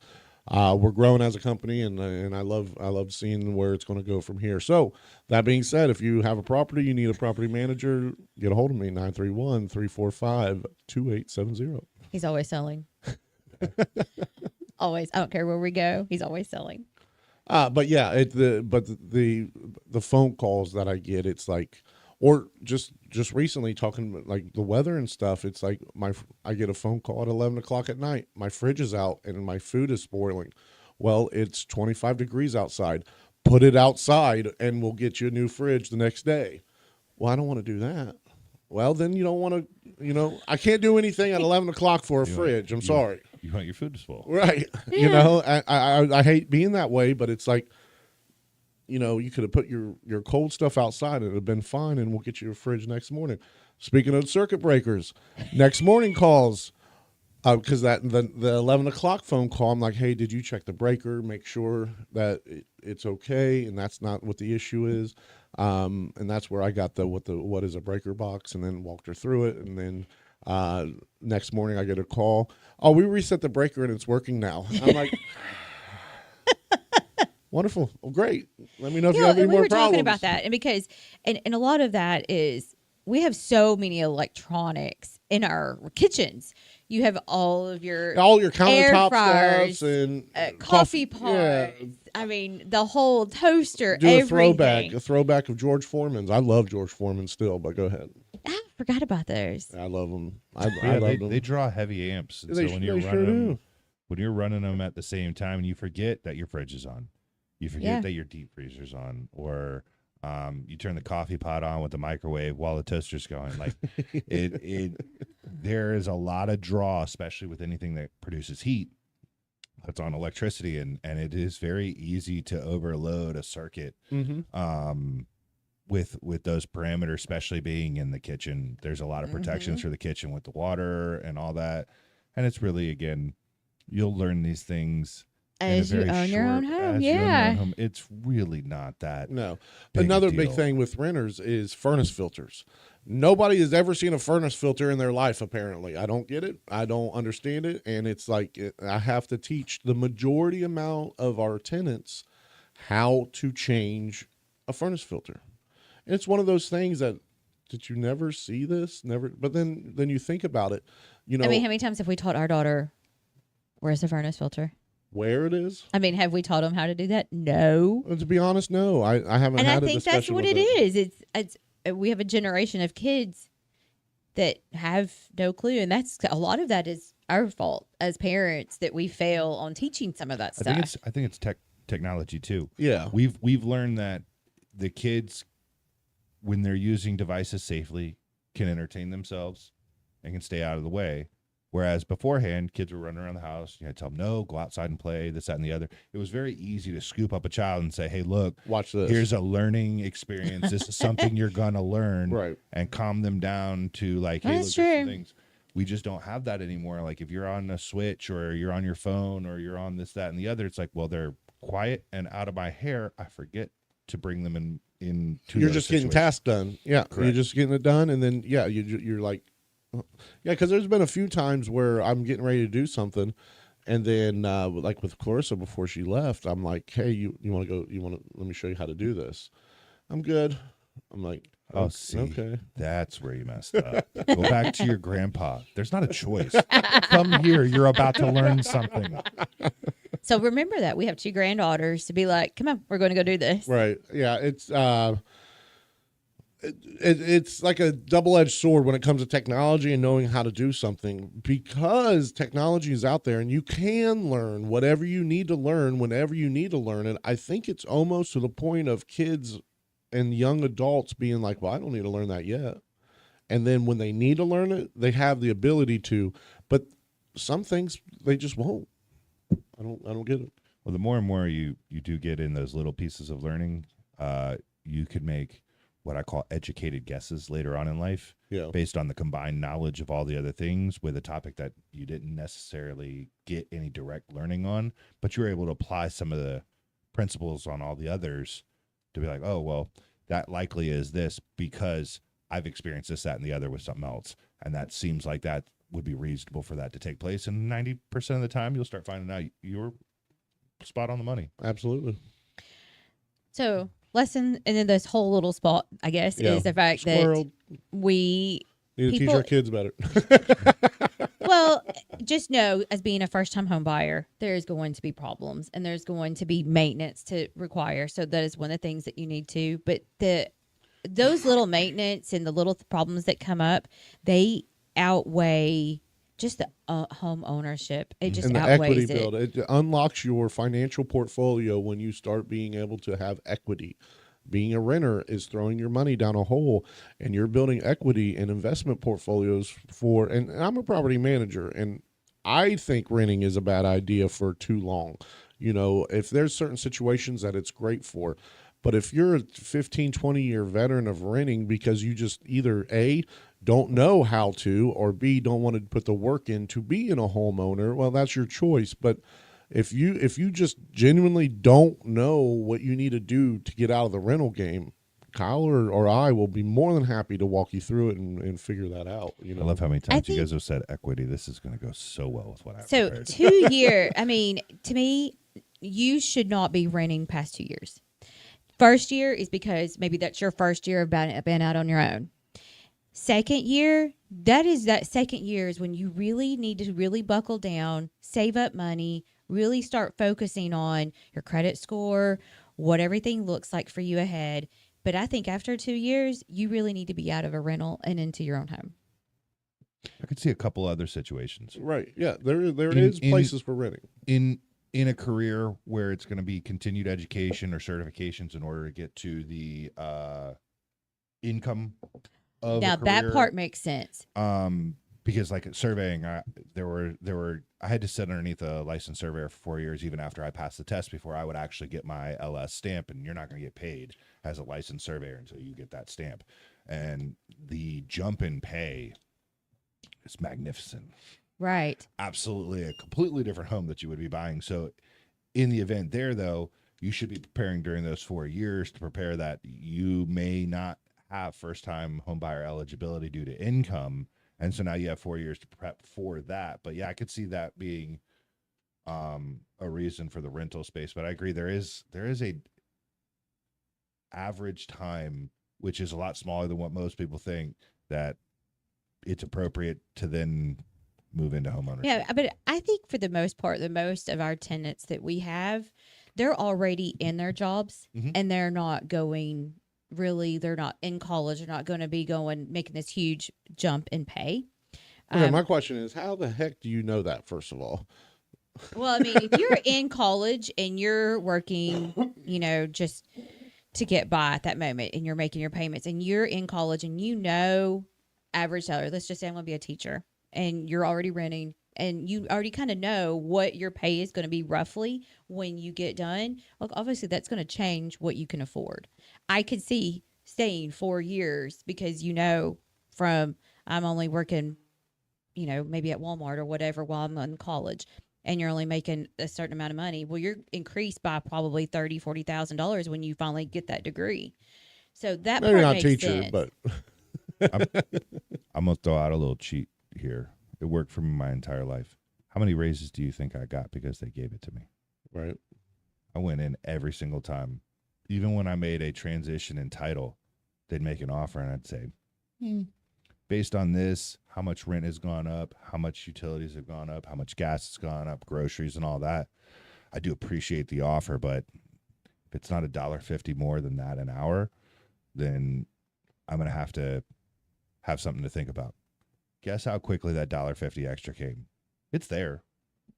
Speaker 2: we're growing as a company, and I love seeing where it's going to go from here. So that being said, if you have a property, you need a property manager, get a hold of me, 931-345-2870.
Speaker 1: He's always selling. Always. I don't care where we go. He's always selling.
Speaker 2: But yeah, the phone calls that I get, it's like, Or just recently talking about, like, the weather and stuff. It's like I get a phone call at 11 o'clock at night. My fridge is out and my food is spoiling. Well, it's 25 degrees outside. Put it outside and we'll get you a new fridge the next day. Well, I don't want to do that. Well, then you don't want to. I can't do anything at 11 o'clock for a fridge. I'm sorry.
Speaker 3: You want your food to spoil.
Speaker 2: Right.
Speaker 1: Yeah.
Speaker 2: I hate being that way, but it's like, you could have put your cold stuff outside and it would have been fine, and we'll get you a fridge next morning. Speaking of circuit breakers, next morning calls, because the 11 o'clock phone call, I'm like, hey, did you check the breaker? Make sure that it's okay, and that's not what the issue is. And that's where I got what is a breaker box, and then walked her through it, and then next morning I get a call. Oh, we reset the breaker and it's working now. I'm like, wonderful. Well, great. Let me know if you have any
Speaker 1: we
Speaker 2: more
Speaker 1: were
Speaker 2: problems.
Speaker 1: talking about that, and because and a lot of that is we have so many electronics in our kitchens. You have all your
Speaker 2: countertop
Speaker 1: air fryers,
Speaker 2: stuff and
Speaker 1: coffee pots.
Speaker 2: Yeah.
Speaker 1: I mean, the whole toaster.
Speaker 2: Do
Speaker 1: everything.
Speaker 2: a throwback of George Foreman's. I love George Foreman still, but go ahead.
Speaker 1: I forgot about those.
Speaker 2: I love them. I
Speaker 3: Yeah,
Speaker 2: love them.
Speaker 3: they draw heavy amps, and
Speaker 2: They
Speaker 3: so when
Speaker 2: sure
Speaker 3: you're running them,
Speaker 2: do.
Speaker 3: when you're running them at the same time, and you forget that your fridge is on, you forget
Speaker 1: Yeah.
Speaker 3: that your deep freezer's on, or you turn the coffee pot on with the microwave while the toaster's going. Like there is a lot of draw, especially with anything that produces heat. That's on electricity, and it is very easy to overload a circuit.
Speaker 2: Mm-hmm.
Speaker 3: With those parameters, especially being in the kitchen. There's a lot of protections for the kitchen with the water and all that. And it's really, again, you'll learn these things
Speaker 1: As you own your own home, yeah.
Speaker 3: It's really not that.
Speaker 2: No.
Speaker 3: big
Speaker 2: Another
Speaker 3: deal.
Speaker 2: big thing with renters is furnace filters. Nobody has ever seen a furnace filter in their life, apparently. I don't get it. I don't understand it. And it's like I have to teach the majority amount of our tenants how to change a furnace filter. And it's one of those things that you never see this, never. But then you think about it,
Speaker 1: I mean, how many times have we taught our daughter where's the furnace filter?
Speaker 2: where it is.
Speaker 1: I mean, have we taught them how to do that? No.
Speaker 2: And to be honest, no. I haven't
Speaker 1: And
Speaker 2: had
Speaker 1: I
Speaker 2: a
Speaker 1: think
Speaker 2: discussion
Speaker 1: that's what
Speaker 2: with
Speaker 1: it is. It's we have a generation of kids that have no clue, and that's a lot of that is our fault as parents that we fail on teaching some of that stuff.
Speaker 3: I think it's technology too.
Speaker 2: Yeah.
Speaker 3: We've learned that the kids, when they're using devices safely, can entertain themselves and can stay out of the way. Whereas beforehand, kids were running around the house. You had to tell them, no, go outside and play, this, that, and the other. It was very easy to scoop up a child and say, hey, look,
Speaker 2: Watch this.
Speaker 3: here's a learning experience. This is something you're going to learn.
Speaker 2: Right.
Speaker 3: And calm them down to like, hey,
Speaker 1: That's
Speaker 3: look, there's
Speaker 1: true.
Speaker 3: some things. We just don't have that anymore. Like if you're on a Switch or you're on your phone or you're on this, that, and the other, it's like, well, they're quiet and out of my hair. I forget to bring them in to
Speaker 2: You're
Speaker 3: those
Speaker 2: just getting
Speaker 3: situations.
Speaker 2: tasks done. Yeah. You're
Speaker 3: Correct.
Speaker 2: just getting it done. And then, yeah, you're like, yeah, because there's been a few times where I'm getting ready to do something. And then, like with Clarissa before she left, I'm like, hey, you want to go? Let me show you how to do this. I'm good. I'm like,
Speaker 3: Oh, see,
Speaker 2: okay.
Speaker 3: that's where you messed up. Go back to your grandpa. There's not a choice. Come here. You're about to learn something.
Speaker 1: So remember that we have 2 granddaughters to be like, come on, we're going to go do this.
Speaker 2: Right. Yeah. It's like a double-edged sword when it comes to technology and knowing how to do something, because technology is out there and you can learn whatever you need to learn whenever you need to learn it. I think it's almost to the point of kids and young adults being like, well, I don't need to learn that yet. And then when they need to learn it, they have the ability to, but some things they just won't. I don't get it.
Speaker 3: Well, the more and more you do get in those little pieces of learning, you could make what I call educated guesses later on in life,
Speaker 2: Yeah.
Speaker 3: based on the combined knowledge of all the other things with a topic that you didn't necessarily get any direct learning on, but you were able to apply some of the principles on all the others to be like, oh, well, that likely is this because I've experienced this, that, and the other with something else. And that seems like that would be reasonable for that to take place. And 90% of the time, you'll start finding out you're spot on the money.
Speaker 2: Absolutely.
Speaker 1: So lesson, and then this whole little spot, I guess,
Speaker 2: Yeah.
Speaker 1: is the fact
Speaker 2: Squirrel.
Speaker 1: that we
Speaker 2: Need to teach
Speaker 1: people-
Speaker 2: our kids better.
Speaker 1: well, just know as being a first-time home buyer, there's going to be problems and there's going to be maintenance to require. So that is one of the things that you need to. But those little maintenance and the little problems that come up, they outweigh just the home ownership. It just
Speaker 2: And the equity
Speaker 1: outweighs it.
Speaker 2: build, it unlocks your financial portfolio when you start being able to have equity. Being a renter is throwing your money down a hole, and you're building equity and investment portfolios for. And I'm a property manager, and I think renting is a bad idea for too long. You know, if there's certain situations that it's great for, but if you're a 15, 20-year veteran of renting because you just either A, don't know how to, or B, don't want to put the work in to be in a homeowner, well, that's your choice. But if you just genuinely don't know what you need to do to get out of the rental game, Kyle or I will be more than happy to walk you through it and figure that out. You know,
Speaker 3: I love how many times you
Speaker 1: think-
Speaker 3: guys have said equity. This is going to go so well with what I
Speaker 1: So
Speaker 3: prepared.
Speaker 1: 2 year, I mean, to me, you should not be renting past 2 years. First year is because maybe that's your first year of being out on your own. Second year, that second year is when you really need to really buckle down, save up money, really start focusing on your credit score, what everything looks like for you ahead. But I think after 2 years, you really need to be out of a rental and into your own home.
Speaker 3: I could see a couple other situations
Speaker 2: right? Yeah, there
Speaker 3: In-
Speaker 2: is
Speaker 3: in-
Speaker 2: places for renting.
Speaker 3: in a career where it's going to be continued education or certifications in order to get to the income of
Speaker 1: Now
Speaker 3: a
Speaker 1: that
Speaker 3: career.
Speaker 1: part makes sense.
Speaker 3: Because like at surveying, I had to sit underneath a licensed surveyor for 4 years, even after I passed the test, before I would actually get my LS stamp. And you're not going to get paid as a licensed surveyor until you get that stamp. And the jump in pay is magnificent.
Speaker 1: Right.
Speaker 3: Absolutely a completely different home that you would be buying. So in the event there, though, you should be preparing during those 4 years to prepare that you may not have first-time home buyer eligibility due to income. And so now you have 4 years to prep for that. But yeah, I could see that being a reason for the rental space. But I agree, there is a average time, which is a lot smaller than what most people think, that it's appropriate to then move into homeownership.
Speaker 1: Yeah, but I think for the most part, the most of our tenants that we have, they're already in their jobs
Speaker 3: Mhm.
Speaker 1: and they're not going they're not in college. They're not going to be making this huge jump in pay.
Speaker 2: Okay, my question is, how the heck do you know that, first of all?
Speaker 1: Well, I mean, if you're in college and you're working, just to get by at that moment and you're making your payments and you're in college and average salary, let's just say I'm going to be a teacher and you're already renting and you already kind of know what your pay is going to be roughly when you get done. Look, obviously that's going to change what you can afford. I could see staying 4 years because from I'm only working, maybe at Walmart or whatever while I'm in college and you're only making a certain amount of money. Well, you're increased by probably $30,000-$40,000 when you finally get that degree. So that
Speaker 2: Maybe
Speaker 1: part
Speaker 2: not
Speaker 1: makes
Speaker 2: teacher,
Speaker 1: sense.
Speaker 2: but
Speaker 3: I'm going to throw out a little cheat here. It worked for me my entire life. How many raises do you think I got because they gave it to me?
Speaker 2: right.
Speaker 3: I went in every single time. Even when I made a transition in title, they'd make an offer and I'd say, based on this, how much rent has gone up, how much utilities have gone up, how much gas has gone up, groceries and all that. I do appreciate the offer, but if it's not $1.50 more than that an hour, then I'm going to have something to think about. Guess how quickly that $1.50 extra came? It's there.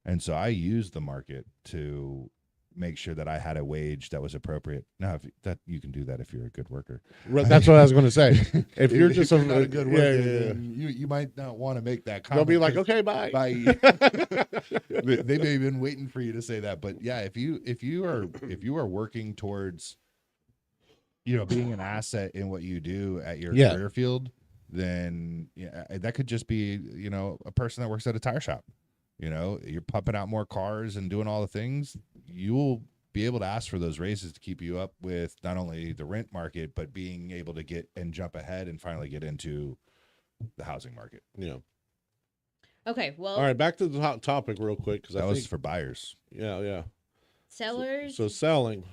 Speaker 3: And so I used the market to make sure that I had a wage that was appropriate. Now, you can do that if you're a good worker.
Speaker 2: That's what I was going to say. If you're just
Speaker 3: not a good worker,
Speaker 2: yeah.
Speaker 3: then you might not want to make that
Speaker 2: They'll
Speaker 3: comment.
Speaker 2: be like, okay, bye.
Speaker 3: Bye. They may have been waiting for you to say that, but yeah, if you are working towards being an asset in what you do at your career field, then that could just be a person that works at a tire shop. You're pumping out more cars and doing all the things. You will be able to ask for those raises to keep you up with not only the rent market, but being able to get and jump ahead and finally get into the housing market.
Speaker 2: Yeah.
Speaker 1: Okay, well,
Speaker 2: All right, back to the hot topic real quick because
Speaker 3: That
Speaker 2: I
Speaker 3: was
Speaker 2: think
Speaker 3: for buyers.
Speaker 2: yeah.
Speaker 1: sellers.
Speaker 2: So selling.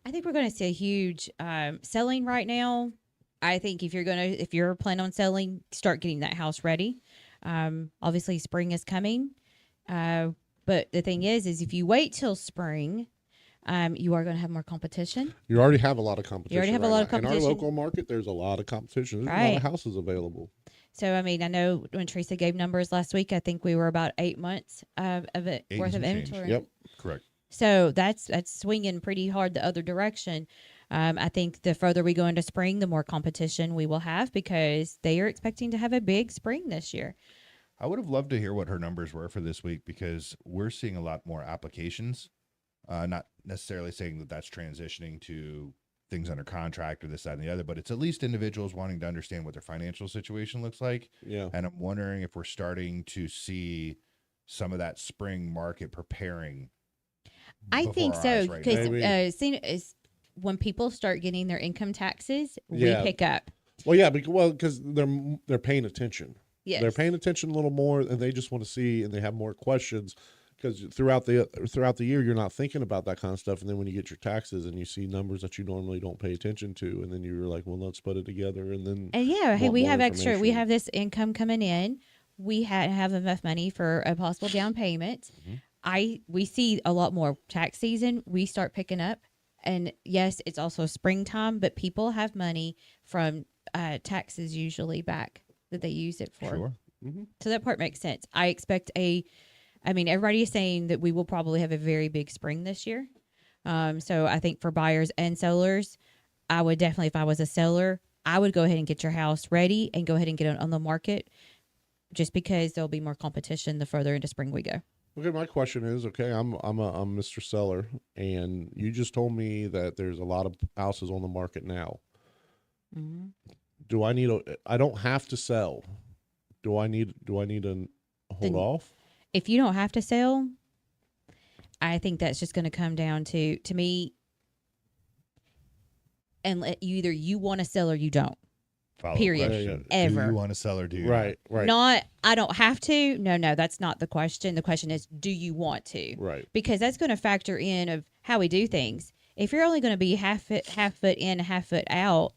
Speaker 1: I think we're going to see a huge selling right now. I think if you're planning on selling, start getting that house ready. Obviously, spring is coming, but the thing is if you wait till spring, You are going to have more competition.
Speaker 2: You already have a lot of competition.
Speaker 1: You already have a
Speaker 2: right
Speaker 1: lot of
Speaker 2: now. In
Speaker 1: competition.
Speaker 2: our local market, there's a lot of competition. There's a lot
Speaker 1: Right.
Speaker 2: of houses available.
Speaker 1: So, I mean, I know when Teresa gave numbers last week, I think we were about 8 months of it
Speaker 3: 8
Speaker 1: worth
Speaker 3: and
Speaker 1: of
Speaker 3: some change.
Speaker 1: inventory.
Speaker 2: Yep.
Speaker 3: Correct.
Speaker 1: So that's swinging pretty hard the other direction. I think the further we go into spring, the more competition we will have because they are expecting to have a big spring this year.
Speaker 3: I would have loved to hear what her numbers were for this week because we're seeing a lot more applications. Not necessarily saying that that's transitioning to things under contract or this, that, and the other, but it's at least individuals wanting to understand what their financial situation looks like.
Speaker 2: Yeah.
Speaker 3: And I'm wondering if we're starting to see some of that spring market preparing.
Speaker 1: I
Speaker 3: before
Speaker 1: think
Speaker 3: our
Speaker 1: so
Speaker 3: eyes right
Speaker 1: because
Speaker 3: now.
Speaker 1: when people start getting their income taxes,
Speaker 2: Yeah.
Speaker 1: we pick up.
Speaker 2: Well, yeah, because they're paying attention.
Speaker 1: Yes.
Speaker 2: They're paying attention a little more, and they just want to see, and they have more questions. Because throughout the year, you're not thinking about that kind of stuff, and then when you get your taxes and you see numbers that you normally don't pay attention to, and then you're like, well, let's put it together, and then
Speaker 1: And yeah, hey,
Speaker 2: want
Speaker 1: we
Speaker 2: more
Speaker 1: have extra. We
Speaker 2: information.
Speaker 1: have this income coming in. We have enough money for a possible down payment. We see a lot more tax season. We start picking up, and yes, it's also springtime, but people have money from taxes usually back that they use it for.
Speaker 3: Sure.
Speaker 1: So that part makes sense. I expect everybody is saying that we will probably have a very big spring this year. So I think for buyers and sellers, I would definitely, if I was a seller, I would go ahead and get your house ready and go ahead and get it on the market just because there'll be more competition the further into spring we go.
Speaker 2: Okay, my question is, okay, I'm Mr. Seller, and you just told me that there's a lot of houses on the market now.
Speaker 1: Mm-hmm.
Speaker 2: I don't have to sell. Do I need to hold off?
Speaker 1: If you don't have to sell, I think that's just going to come down to me, and either you want to sell or you don't.
Speaker 3: Follow-up
Speaker 1: Period.
Speaker 3: question.
Speaker 1: Ever.
Speaker 3: Do you want to sell or do you
Speaker 2: Right.
Speaker 1: Not, I don't have to. No, that's not the question. The question is, do you want to?
Speaker 2: Right.
Speaker 1: Because that's going to factor in of how we do things. If you're only going to be half foot in, half foot out,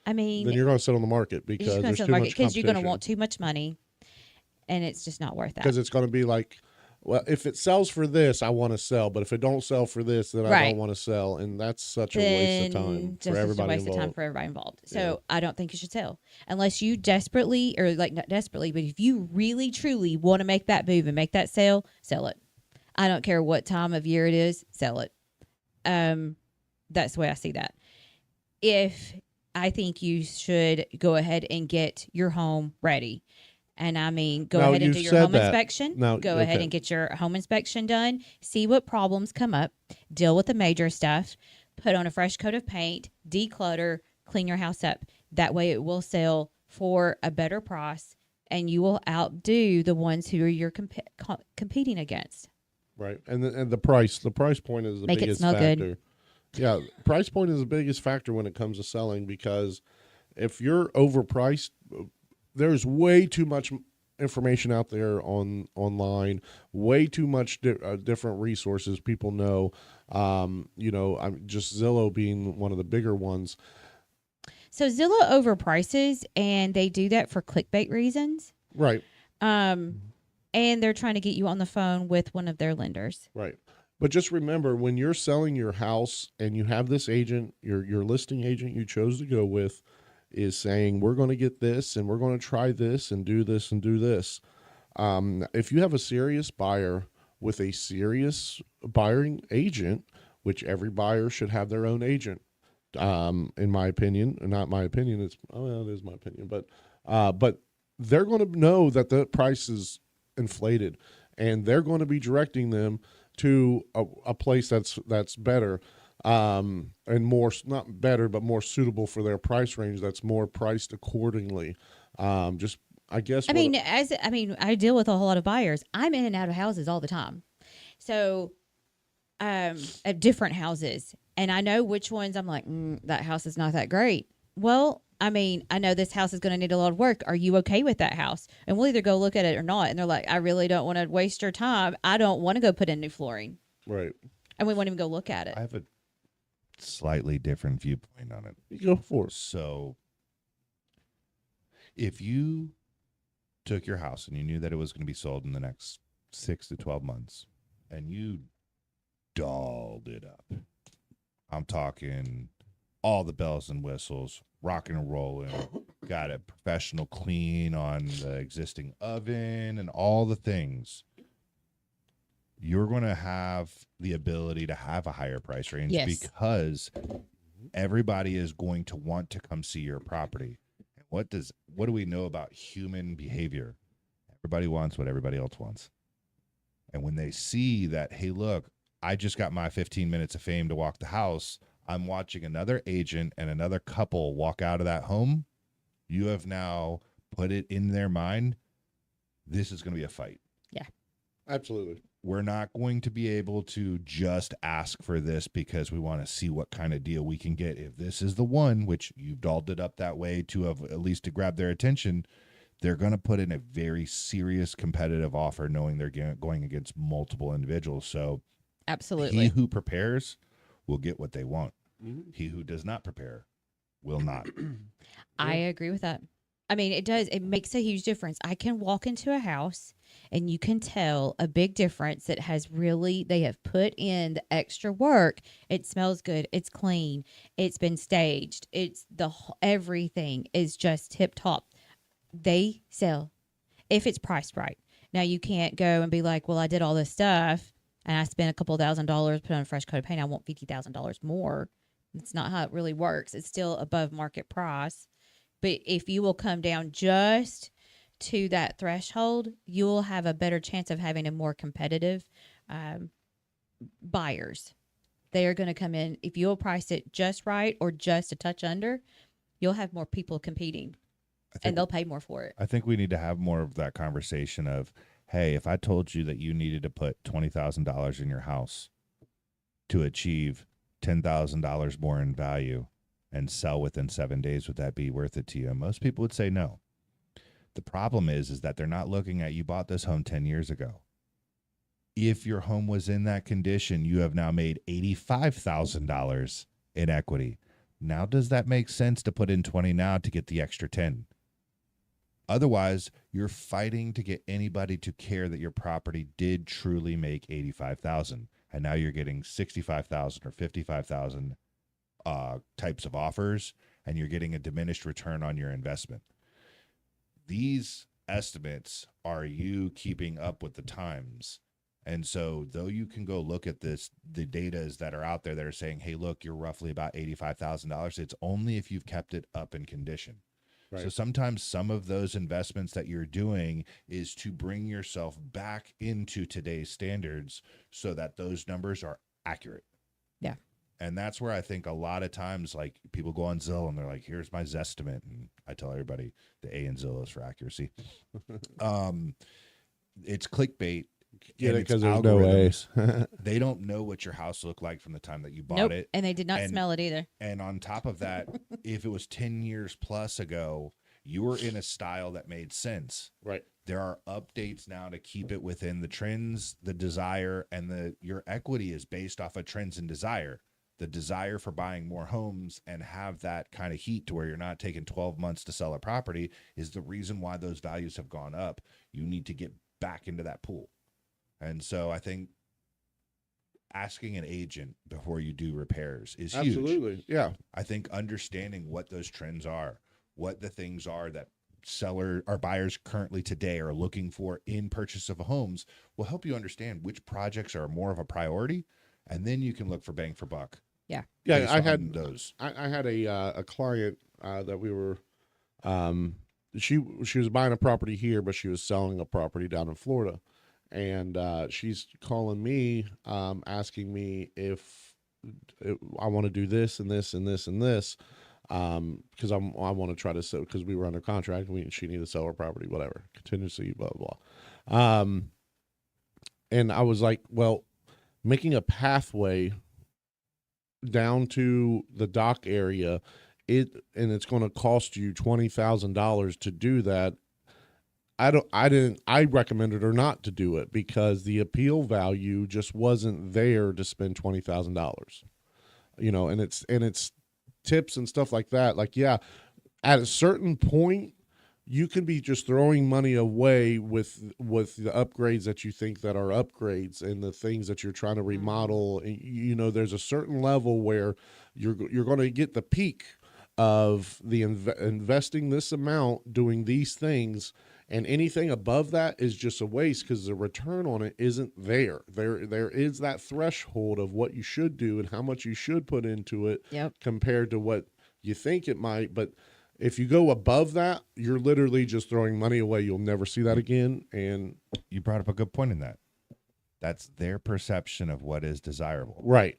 Speaker 1: I mean,
Speaker 2: Then you're going to sit on the market because there's too much competition.
Speaker 1: because you're going to want too much money, and it's just not worth that.
Speaker 2: Because it's going to be like, well, if it sells for this, I want to sell, but if it don't sell for this, then I don't want to sell, and that's such a waste of time for everybody
Speaker 1: Of time for everybody involved. So
Speaker 2: Yeah.
Speaker 1: I don't think you should sell unless you desperately, or like not desperately, but if you really truly want to make that move and make that sale, sell it. I don't care what time of year it is, sell it. That's the way I see that. I think you should go ahead and get your home ready. And I mean, go ahead and do your home inspection. Go ahead and get your home inspection done. See what problems come up. Deal with the major stuff. Put on a fresh coat of paint. Declutter. Clean your house up. That way it will sell for a better price. And you will outdo the ones who you're competing against.
Speaker 2: Right. And the price point is the
Speaker 1: Make it
Speaker 2: biggest
Speaker 1: smell
Speaker 2: factor.
Speaker 1: good.
Speaker 2: Yeah. Price point is the biggest factor when it comes to selling, because if you're overpriced, there's way too much information out there online, way too much different resources people know. I'm just Zillow being one of the bigger ones.
Speaker 1: So Zillow overprices, and they do that for clickbait reasons.
Speaker 2: Right.
Speaker 1: And they're trying to get you on the phone with one of their lenders.
Speaker 2: Right. But just remember, when you're selling your house and you have this agent, your listing agent you chose to go with, is saying, we're going to get this and we're going to try this and do this and do this. If you have a serious buyer with a serious buying agent, which every buyer should have their own agent, in my opinion, not my opinion, it is my opinion, but they're going to know that the price is inflated, and they're going to be directing them to a place that's better. And more, not better, but more suitable for their price range. That's more priced accordingly. I guess.
Speaker 1: I deal with a whole lot of buyers. I'm in and out of houses all the time, so at different houses, and I know which ones I'm like, that house is not that great. Well, I know this house is going to need a lot of work. Are you okay with that house? And we'll either go look at it or not. And they're like, I really don't want to waste your time. I don't want to go put in new flooring.
Speaker 2: Right.
Speaker 1: And we won't even go look at it.
Speaker 3: I have a slightly different viewpoint on it.
Speaker 2: You go for it.
Speaker 3: So if you took your house and you knew that it was going to be sold in the next 6 to 12 months, and you dolled it up, I'm talking all the bells and whistles, rocking and rolling, got a professional clean on the existing oven and all the things. You're going to have the ability to have a higher price range
Speaker 1: Yes.
Speaker 3: because everybody is going to want to come see your property. What do we know about human behavior? Everybody wants what everybody else wants. And when they see that, hey, look, I just got my 15 minutes of fame to walk the house, I'm watching another agent and another couple walk out of that home, you have now put it in their mind, this is going to be a fight.
Speaker 1: Yeah.
Speaker 2: Absolutely.
Speaker 3: We're not going to be able to just ask for this because we want to see what kind of deal we can get. If this is the one, which you've dolled it up that way to have at least to grab their attention, they're going to put in a very serious competitive offer knowing they're going against multiple individuals. So
Speaker 1: Absolutely.
Speaker 3: he who prepares will get what they want.
Speaker 2: Mm-hmm.
Speaker 3: He who does not prepare will not.
Speaker 1: I agree with that. I mean, it does. It makes a huge difference. I can walk into a house and you can tell a big difference that they have put in the extra work. It smells good. It's clean. It's been staged. Everything is just tip top. They sell if it's priced right. Now you can't go and be like, well, I did all this stuff and I spent a couple $1,000, put on a fresh coat of paint. I want $50,000 more. It's not how it really works. It's still above market price. But if you will come down just to that threshold, you will have a better chance of having a more competitive buyers. They are going to come in. If you'll price it just right or just a touch under, you'll have more people competing and they'll pay more for it.
Speaker 3: I think we need to have more of that conversation of, hey, if I told you that you needed to put $20,000 in your house to achieve $10,000 more in value and sell within 7 days, would that be worth it to you? And most people would say no. The problem is that they're not looking at, you bought this home 10 years ago. If your home was in that condition, you have now made $85,000 in equity. Now, does that make sense to put in 20 now to get the extra 10? Otherwise, you're fighting to get anybody to care that your property did truly make $85,000, and now you're getting $65,000 or $55,000 types of offers, and you're getting a diminished return on your investment. These estimates are you keeping up with the times. And so though you can go look at this, the data that are out there that are saying, hey, look, you're roughly about $85,000. It's only if you've kept it up in condition. Right. So sometimes some of those investments that you're doing is to bring yourself back into today's standards so that those numbers are accurate.
Speaker 1: Yeah.
Speaker 3: And that's where I think a lot of times, like, people go on Zillow and they're like, here's my Zestimate. And I tell everybody the A in Zillow is for accuracy. It's clickbait.
Speaker 2: Get it because there's no ways.
Speaker 3: They don't know what your house looked like from the time that you bought
Speaker 1: Nope.
Speaker 3: it.
Speaker 1: And they did not smell it either.
Speaker 3: And on top of that, if it was 10 years plus ago, you were in a style that made sense.
Speaker 2: Right.
Speaker 3: There are updates now to keep it within the trends, the desire, and your equity is based off of trends and desire. The desire for buying more homes and have that kind of heat to where you're not taking 12 months to sell a property is the reason why those values have gone up. You need to get back into that pool. And so I think asking an agent before you do repairs is huge.
Speaker 2: Absolutely. Yeah.
Speaker 3: I think understanding what those trends are, what the things are that buyers currently today are looking for in purchase of homes will help you understand which projects are more of a priority. And then you can look for bang for buck.
Speaker 1: Yeah.
Speaker 2: Yeah. I had
Speaker 3: those.
Speaker 2: I had a client that we were, she was buying a property here, but she was selling a property down in Florida. And she's calling me, asking me if I want to do this and this and this and this, because I want to try to sell, because we were under contract. She needed to sell her property, whatever, contingency, blah, blah, blah. And I was like, well, making a pathway down to the dock area, and it's going to cost you $20,000 to do that. I recommended her not to do it because the appeal value just wasn't there to spend $20,000, and it's tips and stuff like that. Like, yeah, at a certain point, you can be just throwing money away with the upgrades that you think that are upgrades and the things that you're trying to remodel. And, you know, there's a certain level where you're going to get the peak of the investing this amount doing these things, and anything above that is just a waste because the return on it isn't there. There is that threshold of what you should do and how much you should put into it
Speaker 1: Yep.
Speaker 2: compared to what you think it might. But if you go above that, you're literally just throwing money away. You'll never see that again. And
Speaker 3: You brought up a good point in that. That's their perception of what is desirable.
Speaker 2: right,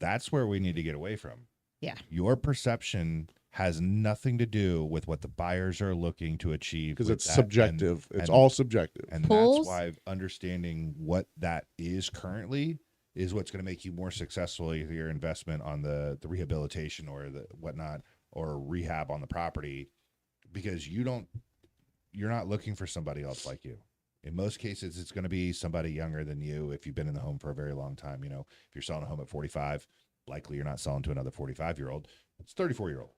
Speaker 3: That's where we need to get away from.
Speaker 1: Yeah.
Speaker 3: Your perception has nothing to do with what the buyers are looking to achieve.
Speaker 2: because
Speaker 3: with
Speaker 2: it's
Speaker 3: that.
Speaker 2: subjective. It's
Speaker 3: and-
Speaker 2: all subjective.
Speaker 3: And
Speaker 1: Pools?
Speaker 3: that's why understanding what that is currently is what's going to make you more successful with your investment on the rehabilitation or the whatnot, or rehab on the property, because you're not looking for somebody else like you. In most cases, it's going to be somebody younger than you. If you've been in the home for a very long time, you know, if you're selling a home at 45, likely you're not selling to another 45-year-old. It's 34-year-old.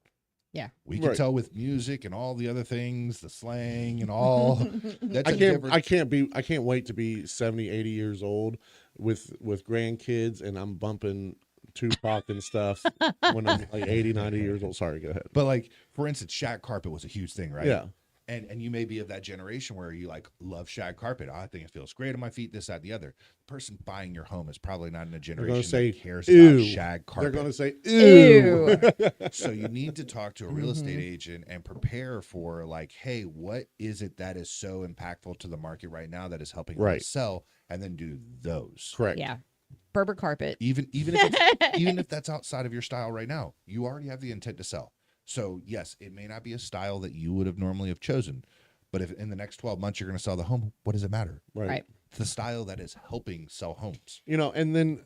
Speaker 1: Yeah.
Speaker 3: We can
Speaker 2: Right.
Speaker 3: tell with music and all the other things, the slang and all. That's
Speaker 2: I
Speaker 3: a
Speaker 2: can't.
Speaker 3: different-
Speaker 2: I can't wait to be 70, 80 years old with grandkids, and I'm bumping Tupac and stuff when I'm like 80, 90 years old. Sorry, go ahead.
Speaker 3: But like, for instance, shag carpet was a huge thing, right?
Speaker 2: Yeah.
Speaker 3: And you may be of that generation where you like love shag carpet. I think it feels great on my feet, this, that, and the other. The person buying your home is probably not in a generation
Speaker 2: say,
Speaker 3: that cares
Speaker 2: "Ew."
Speaker 3: about shag
Speaker 2: They're
Speaker 3: carpet.
Speaker 2: going to say, "Ew."
Speaker 1: Ew.
Speaker 3: So you need to talk to a real estate agent and prepare for like, hey, what is it that is so impactful to the market right now that is helping
Speaker 2: Right.
Speaker 3: us sell, and then do those.
Speaker 2: Correct.
Speaker 1: Yeah. Berber carpet.
Speaker 3: Even even if that's outside of your style right now, you already have the intent to sell. So yes, it may not be a style that you would have normally have chosen, but if in the next 12 months you're going to sell the home, what does it matter?
Speaker 1: Right.
Speaker 3: It's the style that is helping sell homes.
Speaker 2: You know, and then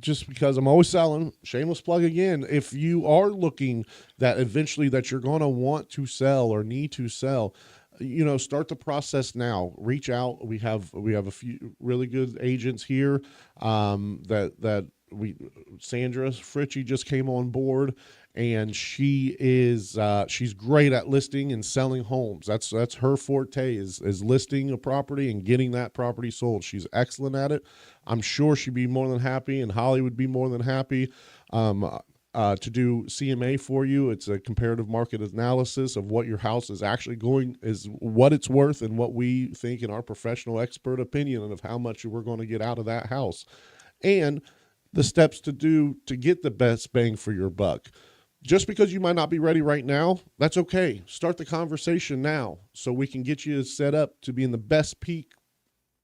Speaker 2: just because I'm always selling, shameless plug again, if you are looking that eventually that you're going to want to sell or need to sell, you know, start the process now. Reach out. We have a few really good agents here that Sandra Fritchie just came on board, and she's great at listing and selling homes. That's her forte is listing a property and getting that property sold. She's excellent at it. I'm sure she'd be more than happy, and Holly would be more than happy to do CMA for you. It's a comparative market analysis of what your house is actually is what it's worth, and what we think in our professional expert opinion of how much we're going to get out of that house, and the steps to do to get the best bang for your buck. Just because you might not be ready right now, that's okay. Start the conversation now so we can get you set up to be in the best peak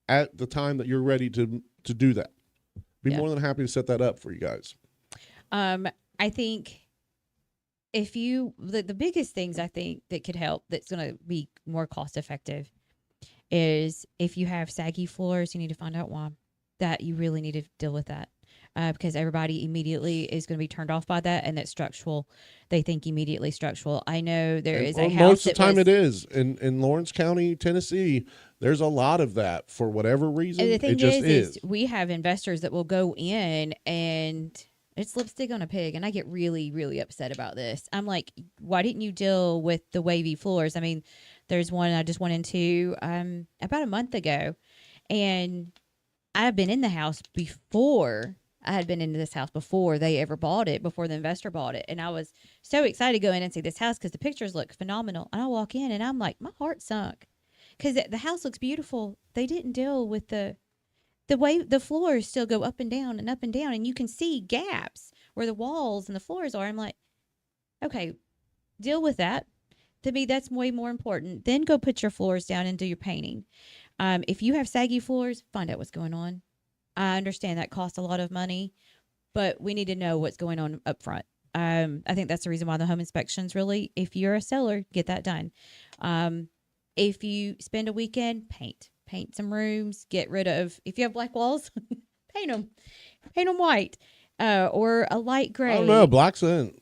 Speaker 2: at the time that you're ready to do that. Be
Speaker 1: Yeah.
Speaker 2: more than happy to set that up for you guys.
Speaker 1: I think if the biggest things I think that could help that's going to be more cost effective is if you have saggy floors, you need to find out why. That you really need to deal with that. Because everybody immediately is going to be turned off by that, and that's structural. They think immediately structural. I know there is a house.
Speaker 2: Most of the time, it is in Lawrence County, Tennessee. There's a lot of that for whatever reason.
Speaker 1: And the thing
Speaker 2: it just
Speaker 1: is we have investors that will go in and it's lipstick on a pig, and I get really, really upset about this. I'm like, why didn't you deal with the wavy floors? I mean, there's one I just went into about a month ago, and I've been in the house before. I had been into this house before they ever bought it, before the investor bought it. And I was so excited to go in and see this house because the pictures look phenomenal. And I walk in and I'm like, my heart sunk because the house looks beautiful. They didn't deal with the way the floors still go up and down and up and down. And you can see gaps where the walls and the floors are. I'm like, okay, deal with that. To me, that's way more important. Then go put your floors down and do your painting. If you have saggy floors, find out what's going on. I understand that costs a lot of money, but we need to know what's going on up front. I think that's the reason why the home inspections really, if you're a seller, get that done. If you spend a weekend, paint some rooms, get rid of, if you have black walls, paint them white. Or a light gray.
Speaker 2: I don't know. Black's in.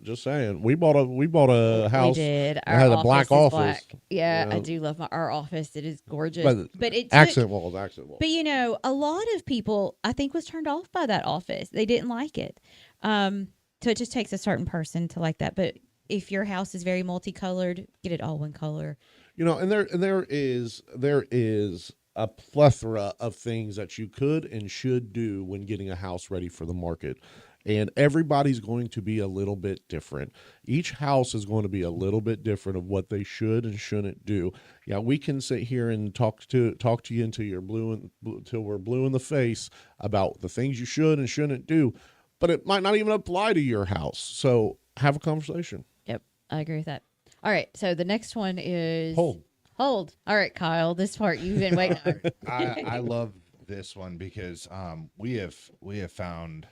Speaker 2: Just saying. We bought a house.
Speaker 1: We did.
Speaker 2: that
Speaker 1: Our
Speaker 2: had a
Speaker 1: office
Speaker 2: black
Speaker 1: is
Speaker 2: office.
Speaker 1: black. Yeah,
Speaker 2: you know.
Speaker 1: I do love our office. It is gorgeous.
Speaker 2: But
Speaker 1: it took,
Speaker 2: accent walls.
Speaker 1: But you know, a lot of people I think was turned off by that office. They didn't like it. So it just takes a certain person to like that. But if your house is very multicolored, get it all one color.
Speaker 2: And there is a plethora of things that you could and should do when getting a house ready for the market. And everybody's going to be a little bit different. Each house is going to be a little bit different of what they should and shouldn't do. Yeah, we can sit here and talk to you until until we're blue in the face about the things you should and shouldn't do, but it might not even apply to your house. So have a conversation.
Speaker 1: Yep, I agree with that. Have so the next one is
Speaker 3: Hold.
Speaker 1: All right, Kyle, this part you've been waiting on.
Speaker 3: I love this one because we have found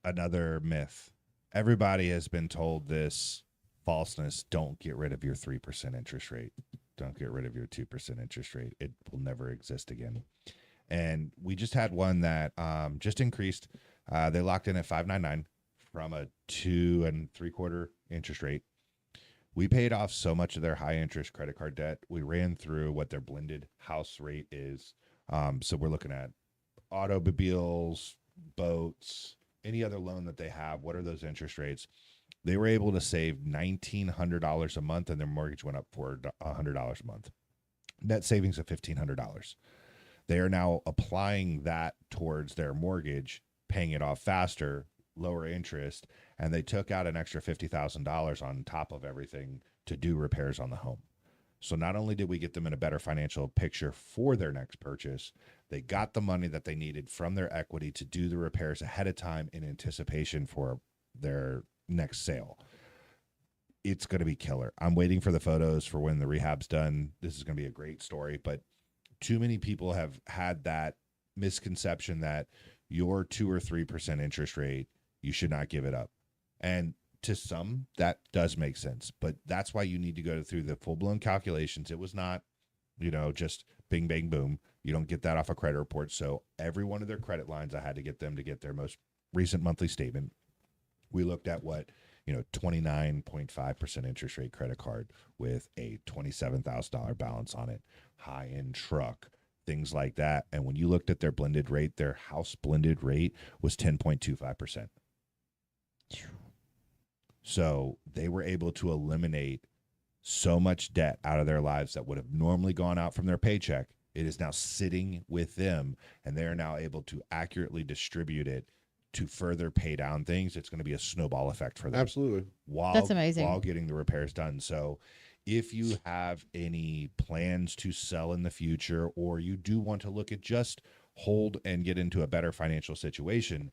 Speaker 3: another myth. Everybody has been told this falseness: don't get rid of your 3% interest rate. Don't get rid of your 2% interest rate. It will never exist again. And we just had one that just increased. They locked in at 5.99 from a 2 3/4 interest rate. We paid off so much of their high interest credit card debt. We ran through what their blended house rate is. So we're looking at automobiles, boats, any other loan that they have. What are those interest rates? They were able to save $1,900 a month, and their mortgage went up for $100 a month. Net savings of $1,500. They are now applying that towards their mortgage, paying it off faster, lower interest, and they took out an extra $50,000 on top of everything to do repairs on the home. So not only did we get them in a better financial picture for their next purchase, they got the money that they needed from their equity to do the repairs ahead of time in anticipation for their next sale. It's going to be killer. I'm waiting for the photos for when the rehab's done. This is going to be a great story, but too many people have had that misconception that your 2 or 3% interest rate, you should not give it up. And to some, that does make sense, but that's why you need to go through the full-blown calculations. It was not, just bing, bang, boom. You don't get that off a credit report. So every one of their credit lines, I had to get them to get their most recent monthly statement. We looked at what, 29.5% interest rate credit card with a $27,000 balance on it, high-end truck, things like that. And when you looked at their blended rate, their house blended rate was 10.25%. So they were able to eliminate so much debt out of their lives that would have normally gone out from their paycheck. It is now sitting with them, and they are now able to accurately distribute it to further pay down things. It's going to be a snowball effect for them.
Speaker 2: Absolutely.
Speaker 1: That's amazing.
Speaker 3: While getting the repairs done. So if you have any plans to sell in the future, or you do want to look at just hold and get into a better financial situation,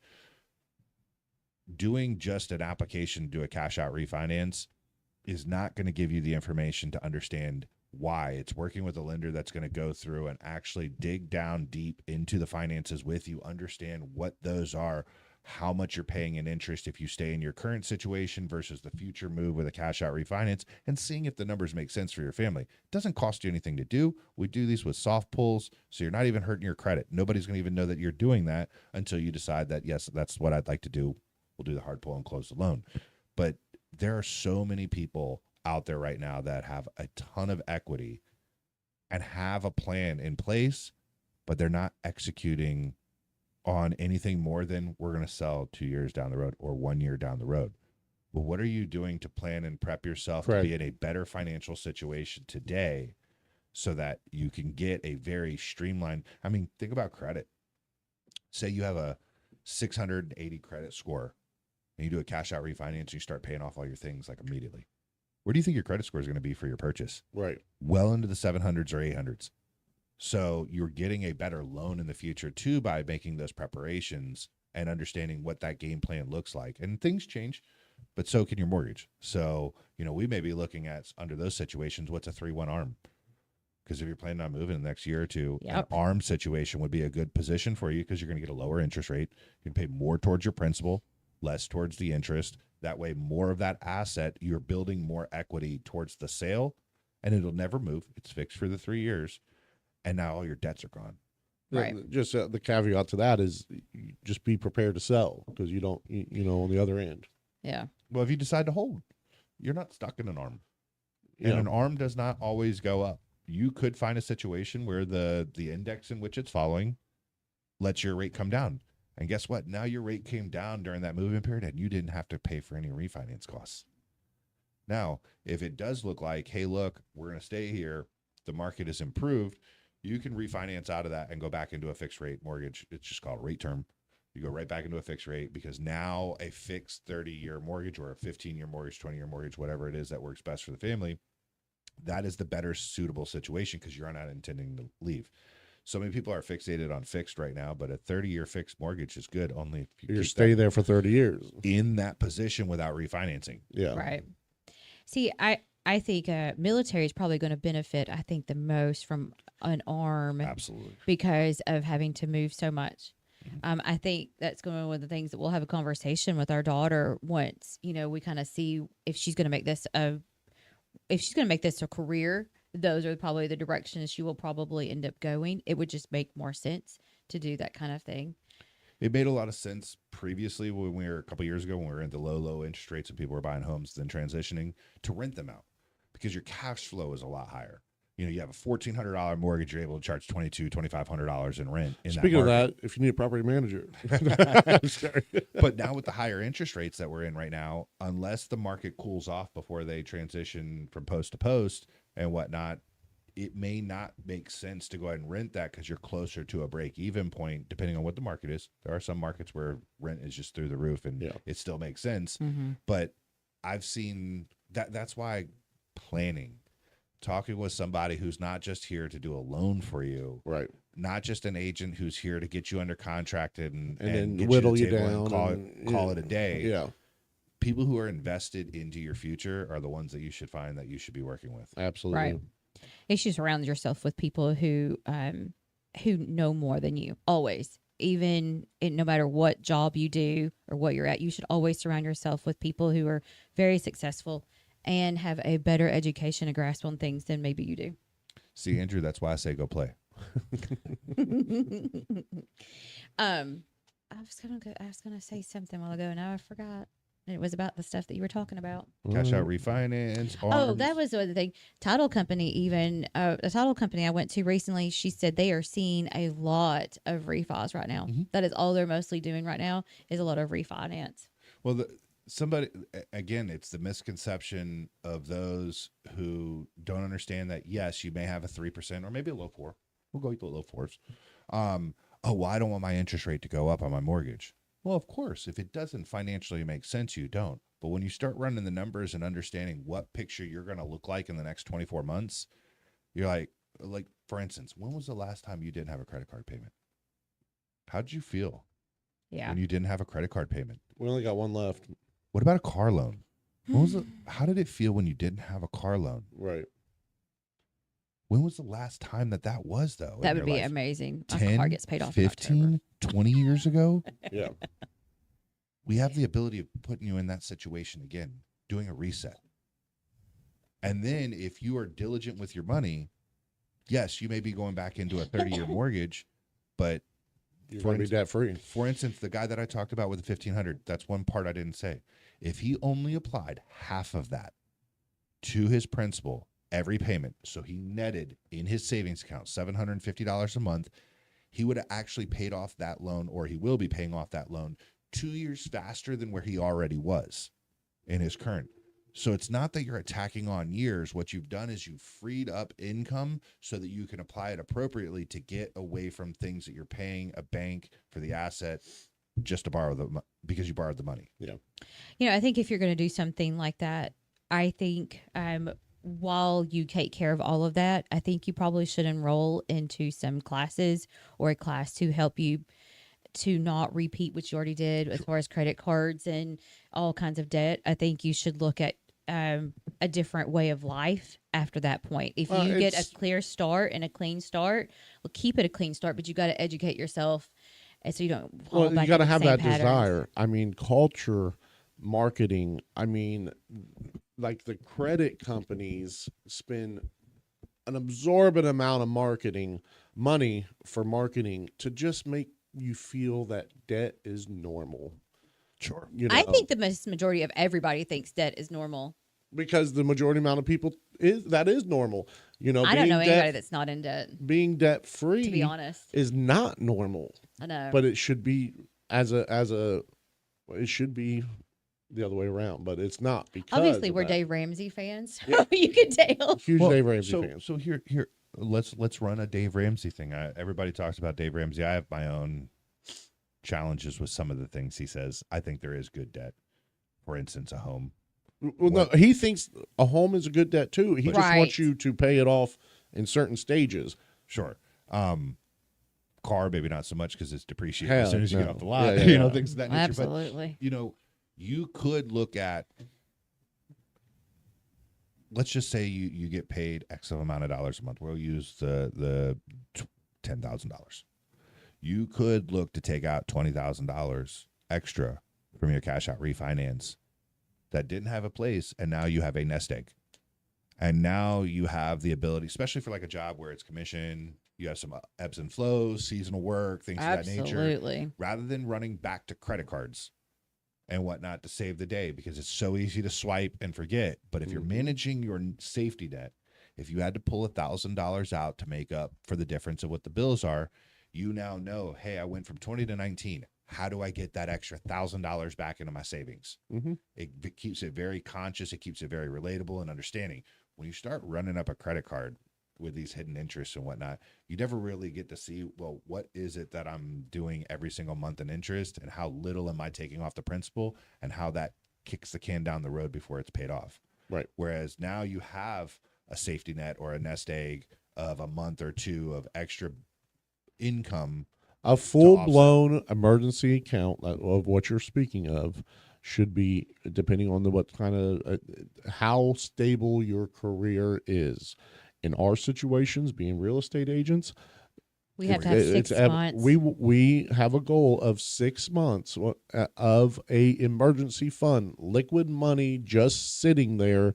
Speaker 3: doing just an application to do a cash out refinance is not going to give you the information to understand why. It's working with a lender that's going to go through and actually dig down deep into the finances with you, understand what those are, how much you're paying in interest if you stay in your current situation versus the future move with a cash out refinance, and seeing if the numbers make sense for your family. It doesn't cost you anything to do. We do these with soft pulls, so you're not even hurting your credit. Nobody's going to even know that you're doing that until you decide that, yes, that's what I'd like to do. We'll do the hard pull and close the loan. But there are so many people out there right now that have a ton of equity and have a plan in place, but they're not executing on anything more than we're going to sell 2 years down the road or 1 year down the road. Well, what are you doing to plan and prep yourself to be in a better financial situation today so that you can get a very streamlined, think about credit. Say you have a 680 credit score and you do a cash out refinance and you start paying off all your things like immediately. Where do you think your credit score is going to be for your purchase?
Speaker 2: Right.
Speaker 3: Well into the 700s or 800s. So you're getting a better loan in the future too by making those preparations and understanding what that game plan looks like. And things change, but so can your mortgage. So, we may be looking at, under those situations, what's a 3-1 ARM? Because if you're planning on moving in the next year or two, an ARM situation would be a good position for you because you're going to get a lower interest rate. You can pay more towards your principal, less towards the interest. That way, more of that asset, you're building more equity towards the sale, and it'll never move. It's fixed for the 3 years, and now all your debts are gone.
Speaker 1: Right.
Speaker 2: Just the caveat to that is just be prepared to sell because you don't, on the other end.
Speaker 1: Yeah.
Speaker 3: Well, if you decide to hold, you're not stuck in an ARM. And an ARM does not always go up. You could find a situation where the index in which it's following lets your rate come down. And guess what? Now your rate came down during that move-in period and you didn't have to pay for any refinance costs. Now, if it does look like, hey, look, we're going to stay here, the market is improved, you can refinance out of that and go back into a fixed rate mortgage. It's just called a rate term. You go right back into a fixed rate because now a fixed 30-year mortgage or a 15-year mortgage, 20-year mortgage, whatever it is that works best for the family, that is the better suitable situation because you're not intending to leave. So many people are fixated on fixed right now, but a 30-year fixed mortgage is good only if
Speaker 2: You stay there for 30 years.
Speaker 3: in that position without refinancing.
Speaker 2: Yeah.
Speaker 1: Right. See, I think military is probably going to benefit, I think, the most from an ARM.
Speaker 3: Absolutely.
Speaker 1: Because of having to move so much. I think that's going to be one of the things that we'll have a conversation with our daughter once, we kind of see if she's going to make this a career. Those are probably the directions she will probably end up going. It would just make more sense to do that kind of thing.
Speaker 3: It made a lot of sense previously when we were a couple years ago when we were in the low interest rates and people were buying homes, then transitioning to rent them out because your cash flow is a lot higher. You have a $1,400 mortgage, you're able to charge $2,200, $2,500 in rent.
Speaker 2: Speaking of that, if you need a property manager.
Speaker 3: But now with the higher interest rates that we're in right now, unless the market cools off before they transition from post to post and whatnot, it may not make sense to go ahead and rent that because you're closer to a break-even point, depending on what the market is. There are some markets where rent is just through the roof and it still makes sense.
Speaker 1: Mm-hmm.
Speaker 3: But I've seen that. That's why planning, talking with somebody who's not just here to do a loan for you,
Speaker 2: Right.
Speaker 3: not just an agent who's here to get you under contracted and
Speaker 2: then
Speaker 3: get
Speaker 2: whittle
Speaker 3: you
Speaker 2: you
Speaker 3: to the
Speaker 2: down
Speaker 3: table and
Speaker 2: and,
Speaker 3: call it a day.
Speaker 2: Yeah.
Speaker 3: People who are invested into your future are the ones that you should find that you should be working with.
Speaker 2: Absolutely.
Speaker 1: Right. You should surround yourself with people who know more than you, always. Even no matter what job you do or what you're at, you should always surround yourself with people who are very successful and have a better education and grasp on things than maybe you do.
Speaker 3: See, Andrew, that's why I say go play.
Speaker 1: I was gonna say something a while ago. Now I forgot. And it was about the stuff that you were talking about.
Speaker 3: Cash out refinance.
Speaker 1: Oh,
Speaker 3: ARMs.
Speaker 1: that was the other thing. Title company, even the title company I went to recently, she said they are seeing a lot of refis right now.
Speaker 3: Mm-hmm.
Speaker 1: That is all they're mostly doing right now is a lot of refinance.
Speaker 3: Well, again, it's the misconception of those who don't understand that, yes, you may have a 3% or maybe a low 4. We'll go with the low 4s. Well, I don't want my interest rate to go up on my mortgage. Well, of course, if it doesn't financially make sense, you don't. But when you start running the numbers and understanding what picture you're going to look like in the next 24 months, you're like, for instance, when was the last time you didn't have a credit card payment? How did you feel
Speaker 1: Yeah.
Speaker 3: when you didn't have a credit card payment?
Speaker 2: We only got one left.
Speaker 3: What about a car loan? How did it feel when you didn't have a car loan?
Speaker 2: Right.
Speaker 3: When was the last time that was, though?
Speaker 1: That would be amazing. My
Speaker 3: 10,
Speaker 1: car gets paid off
Speaker 3: 15, 20 years ago?
Speaker 2: Yeah.
Speaker 3: We have the ability of putting you in that situation again, doing a reset. And then if you are diligent with your money, yes, you may be going back into a 30-year mortgage, but
Speaker 2: You're going to be debt free.
Speaker 3: For instance, the guy that I talked about with the 1,500, that's one part I didn't say. If he only applied half of that to his principal every payment, so he netted in his savings account $750 a month, he would have actually paid off that loan, or he will be paying off that loan 2 years faster than where he already was in his current. So it's not that you're attacking on years. What you've done is you've freed up income so that you can apply it appropriately to get away from things that you're paying a bank for the asset just to borrow because you borrowed the money.
Speaker 2: Yeah.
Speaker 1: I think if you're going to do something like that, I think while you take care of all of that, I think you probably should enroll into some classes or a class to help you to not repeat what you already did as far as credit cards and all kinds of debt. I think you should look at a different way of life after that point. If you get a clear start and a clean start, well, keep it a clean start, but you got to educate yourself and so you don't fall back.
Speaker 2: You got to
Speaker 1: into
Speaker 2: have
Speaker 1: the same
Speaker 2: that
Speaker 1: patterns.
Speaker 2: desire. I mean, culture, marketing. I mean, like the credit companies spend an absorbent amount of money for marketing to just make you feel that debt is normal.
Speaker 3: Sure.
Speaker 1: I think the majority of everybody thinks debt is normal.
Speaker 2: Because the majority amount of people that is normal.
Speaker 1: I don't know anybody that's not in debt.
Speaker 2: Being debt free,
Speaker 1: To be honest,
Speaker 2: is not normal.
Speaker 1: I know.
Speaker 2: But it should be as a it should be the other way around, but it's not because
Speaker 1: Obviously,
Speaker 2: of
Speaker 1: we're
Speaker 2: that.
Speaker 1: Dave Ramsey fans.
Speaker 2: Yeah.
Speaker 1: You can tell.
Speaker 2: Huge
Speaker 3: Well,
Speaker 2: Dave Ramsey
Speaker 3: so
Speaker 2: fans.
Speaker 3: so here let's run a Dave Ramsey thing. Everybody talks about Dave Ramsey. I have my own challenges with some of the things he says. I think there is good debt. For instance, a home.
Speaker 2: Well, no, he thinks a home is a good debt too. He just
Speaker 1: Right.
Speaker 2: wants you to pay it off in certain stages.
Speaker 3: Sure. Car, maybe not so much because it's depreciated
Speaker 2: Hell,
Speaker 3: as soon as you get
Speaker 2: no.
Speaker 3: off the lot.
Speaker 2: Yeah,
Speaker 3: You
Speaker 2: yeah,
Speaker 3: know,
Speaker 2: yeah.
Speaker 3: things of that nature.
Speaker 1: Absolutely.
Speaker 3: But, you could look at, let's just say you get paid X amount of dollars a month. We'll use the $10,000. You could look to take out $20,000 extra from your cash out refinance that didn't have a place, and now you have a nest egg. And now you have the ability, especially for like a job where it's commission, you have some ebbs and flows, seasonal work, things of that nature.
Speaker 1: Absolutely.
Speaker 3: Rather than running back to credit cards and whatnot to save the day, because it's so easy to swipe and forget. But if you're managing your safety net, if you had to pull $1,000 out to make up for the difference of what the bills are, you now know, hey, I went from 20 to 19. How do I get that extra $1,000 back into my savings?
Speaker 2: Mm-hmm.
Speaker 3: It keeps it very conscious. It keeps it very relatable and understanding. When you start running up a credit card with these hidden interests and whatnot, you never really get to see, well, what is it that I'm doing every single month in interest, and how little am I taking off the principal, and how that kicks the can down the road before it's paid off.
Speaker 2: Right.
Speaker 3: Whereas now you have a safety net or a nest egg of a month or two of extra income.
Speaker 2: A full-blown emergency account of what you're speaking of should be, depending on what kind of how stable your career is. In our situations, being real estate agents,
Speaker 1: We have to have 6 months.
Speaker 2: we have a goal of 6 months of a emergency fund, liquid money just sitting there,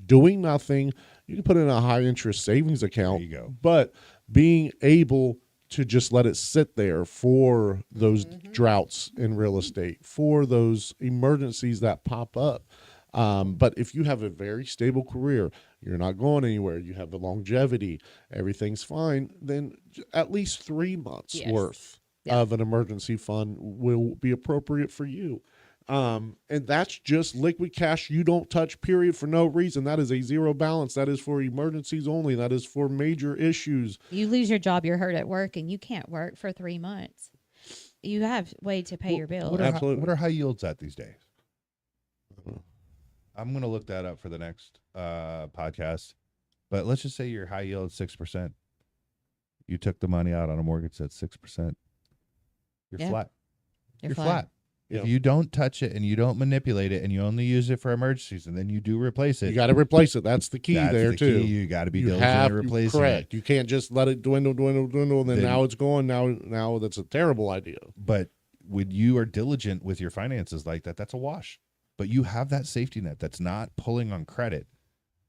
Speaker 2: doing nothing. You can put it in a high interest savings account.
Speaker 3: There you go.
Speaker 2: But being able to just let it sit there for those droughts in real estate, for those emergencies that pop up. But if you have a very stable career, you're not going anywhere, you have the longevity, everything's fine, then at least 3 months
Speaker 1: Yes.
Speaker 2: worth of an emergency fund will be appropriate for you. And that's just liquid cash you don't touch, period, for no reason. That is a zero balance. That is for emergencies only. That is for major issues.
Speaker 1: You lose your job, you're hurt at work, and you can't work for 3 months. You have way to pay your bills.
Speaker 2: Absolutely.
Speaker 3: What are high yields at these days? I'm going to look that up for the next podcast. But let's just say your high yield is 6%. You took the money out on a mortgage that's 6%. You're
Speaker 1: Yeah.
Speaker 3: flat.
Speaker 1: You're
Speaker 3: flat.
Speaker 1: flat.
Speaker 2: Yeah.
Speaker 3: If you don't touch it and you don't manipulate it and you only use it for emergencies and then you do replace it,
Speaker 2: You got to replace it. That's the key
Speaker 3: that's
Speaker 2: there,
Speaker 3: the
Speaker 2: too.
Speaker 3: key. You got to be
Speaker 2: You
Speaker 3: diligent
Speaker 2: have
Speaker 3: in
Speaker 2: to,
Speaker 3: replacing
Speaker 2: correct.
Speaker 3: it.
Speaker 2: You can't just let it dwindle, and then now it's gone. Now that's a terrible idea.
Speaker 3: But when you are diligent with your finances like that, that's a wash. But you have that safety net that's not pulling on credit,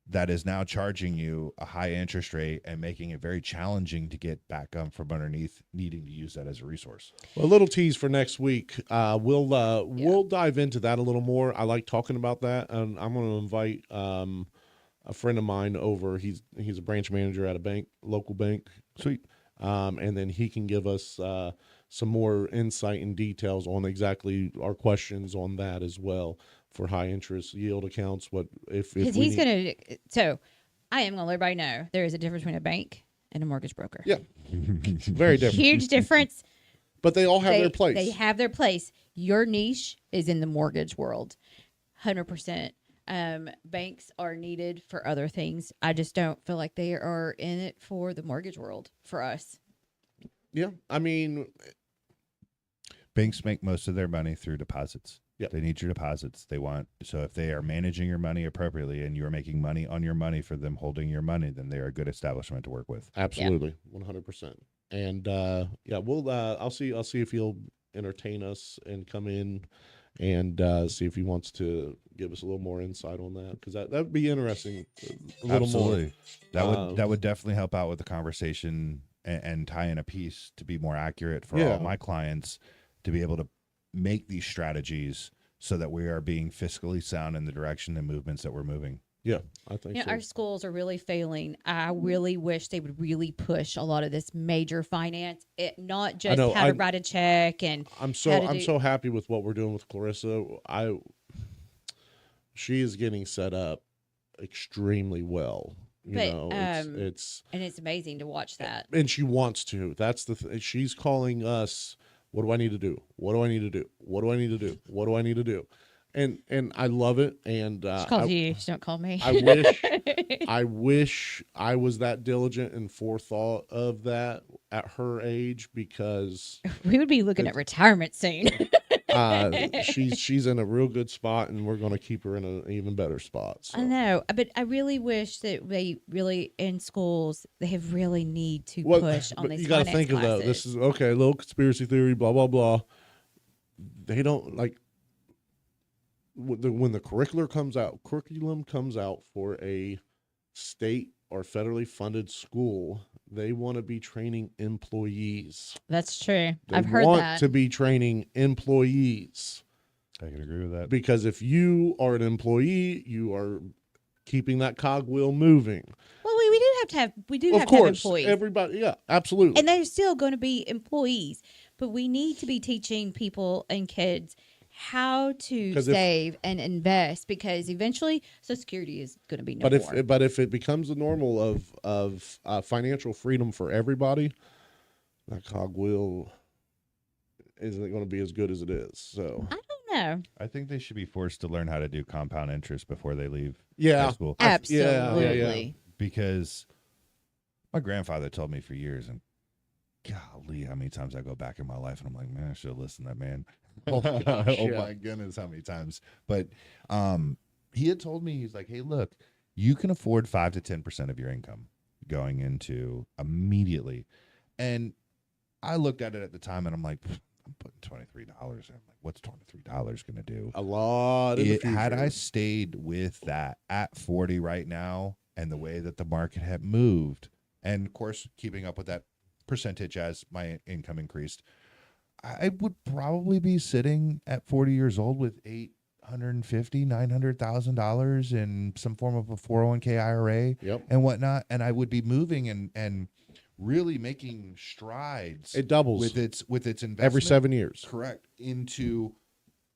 Speaker 3: that is now charging you a high interest rate and making it very challenging to get back from underneath, needing to use that as a resource.
Speaker 2: Well, a little tease for next week. We'll dive into that a little more. I like talking about that, and I'm going to invite a friend of mine over. He's a branch manager at a local bank.
Speaker 3: Sweet.
Speaker 2: And then he can give us some more insight and details on exactly our questions on that as well for high interest yield accounts. What if
Speaker 1: Because he's going to. So I am going to let everybody know there is a difference between a bank and a mortgage broker.
Speaker 2: Yeah, very different.
Speaker 1: Huge difference.
Speaker 2: But they all have their place.
Speaker 1: They have their place. Your niche is in the mortgage world, 100%. Banks are needed for other things. I just don't feel like they are in it for the mortgage world for us.
Speaker 2: Yeah, I mean,
Speaker 3: Banks make most of their money through deposits.
Speaker 2: Yeah.
Speaker 3: They need your deposits. So if they are managing your money appropriately and you are making money on your money for them holding your money, then they are a good establishment to work with.
Speaker 2: absolutely, 100%. And we'll I'll see if he'll entertain us and come in and see if he wants to give us a little more insight on that, because that would be interesting. A little
Speaker 3: Absolutely.
Speaker 2: more.
Speaker 3: That would definitely help out with the conversation and tie in a piece to be more accurate for all my clients, to be able to make these strategies so that we are being fiscally sound in the direction and movements that we're moving.
Speaker 2: Yeah, I think so.
Speaker 1: Our schools are really failing. I really wish they would really push a lot of this major finance, not
Speaker 2: I
Speaker 1: just
Speaker 2: know.
Speaker 1: how to write a check and how to
Speaker 2: I'm
Speaker 1: do.
Speaker 2: so happy with what we're doing with Clarissa. She is getting set up extremely well. You
Speaker 1: But
Speaker 2: know, it's
Speaker 1: and it's amazing to watch that.
Speaker 2: and she wants to. That's she's calling us. What do I need to do? What do I need to do? What do I need to do? What do I need to do? And I love it. And
Speaker 1: She calls you. She don't call me.
Speaker 2: I wish I was that diligent and forethought of that at her age, because
Speaker 1: We would be looking at retirement soon.
Speaker 2: she's in a real good spot, and we're going to keep her in an even better spot. So.
Speaker 1: I know, but I really wish that they really in schools they have really need to
Speaker 2: Well,
Speaker 1: push on
Speaker 2: but
Speaker 1: these.
Speaker 2: you got to
Speaker 1: finance
Speaker 2: think of
Speaker 1: classes.
Speaker 2: though. This is okay. A little conspiracy theory. Blah blah blah. They don't like when the curriculum comes out for a state or federally funded school. They want to be training employees.
Speaker 1: That's true.
Speaker 2: They
Speaker 1: I've heard
Speaker 2: want
Speaker 1: that.
Speaker 2: to be training employees.
Speaker 3: I can agree with that.
Speaker 2: Because if you are an employee, you are keeping that cogwheel moving.
Speaker 1: Well, we do have to have
Speaker 2: Of course,
Speaker 1: employees,
Speaker 2: everybody, yeah, absolutely.
Speaker 1: and they're still going to be employees. But we need to be teaching people and kids how to
Speaker 2: 'Cause if-
Speaker 1: save and invest, because eventually Social Security is going to be no more.
Speaker 2: But if it becomes the normal of financial freedom for everybody, that cogwheel isn't going to be as good as it is. So
Speaker 1: I don't know.
Speaker 3: I think they should be forced to learn how to do compound interest before they leave
Speaker 2: yeah,
Speaker 3: high school.
Speaker 1: Absolutely.
Speaker 3: Because my grandfather told me for years, and golly, how many times I go back in my life and I'm like, man, I should have listened to that man.
Speaker 2: Oh, gosh,
Speaker 3: Oh
Speaker 2: yeah.
Speaker 3: my goodness, how many times? But he had told me, he's like, hey, look, you can afford 5 to 10% of your income going into immediately. And I looked at it at the time and I'm like, I'm putting $23. I'm like, what's $23 going to do?
Speaker 2: A lot in the future.
Speaker 3: Had I stayed with that at 40 right now, and the way that the market had moved, and of course keeping up with that percentage as my income increased, I would probably be sitting at 40 years old with $900,000 in some form of a 401k IRA
Speaker 2: Yep.
Speaker 3: and whatnot, and I would be moving and really making strides.
Speaker 2: It doubles
Speaker 3: with its investment
Speaker 2: every 7 years.
Speaker 3: Correct. Into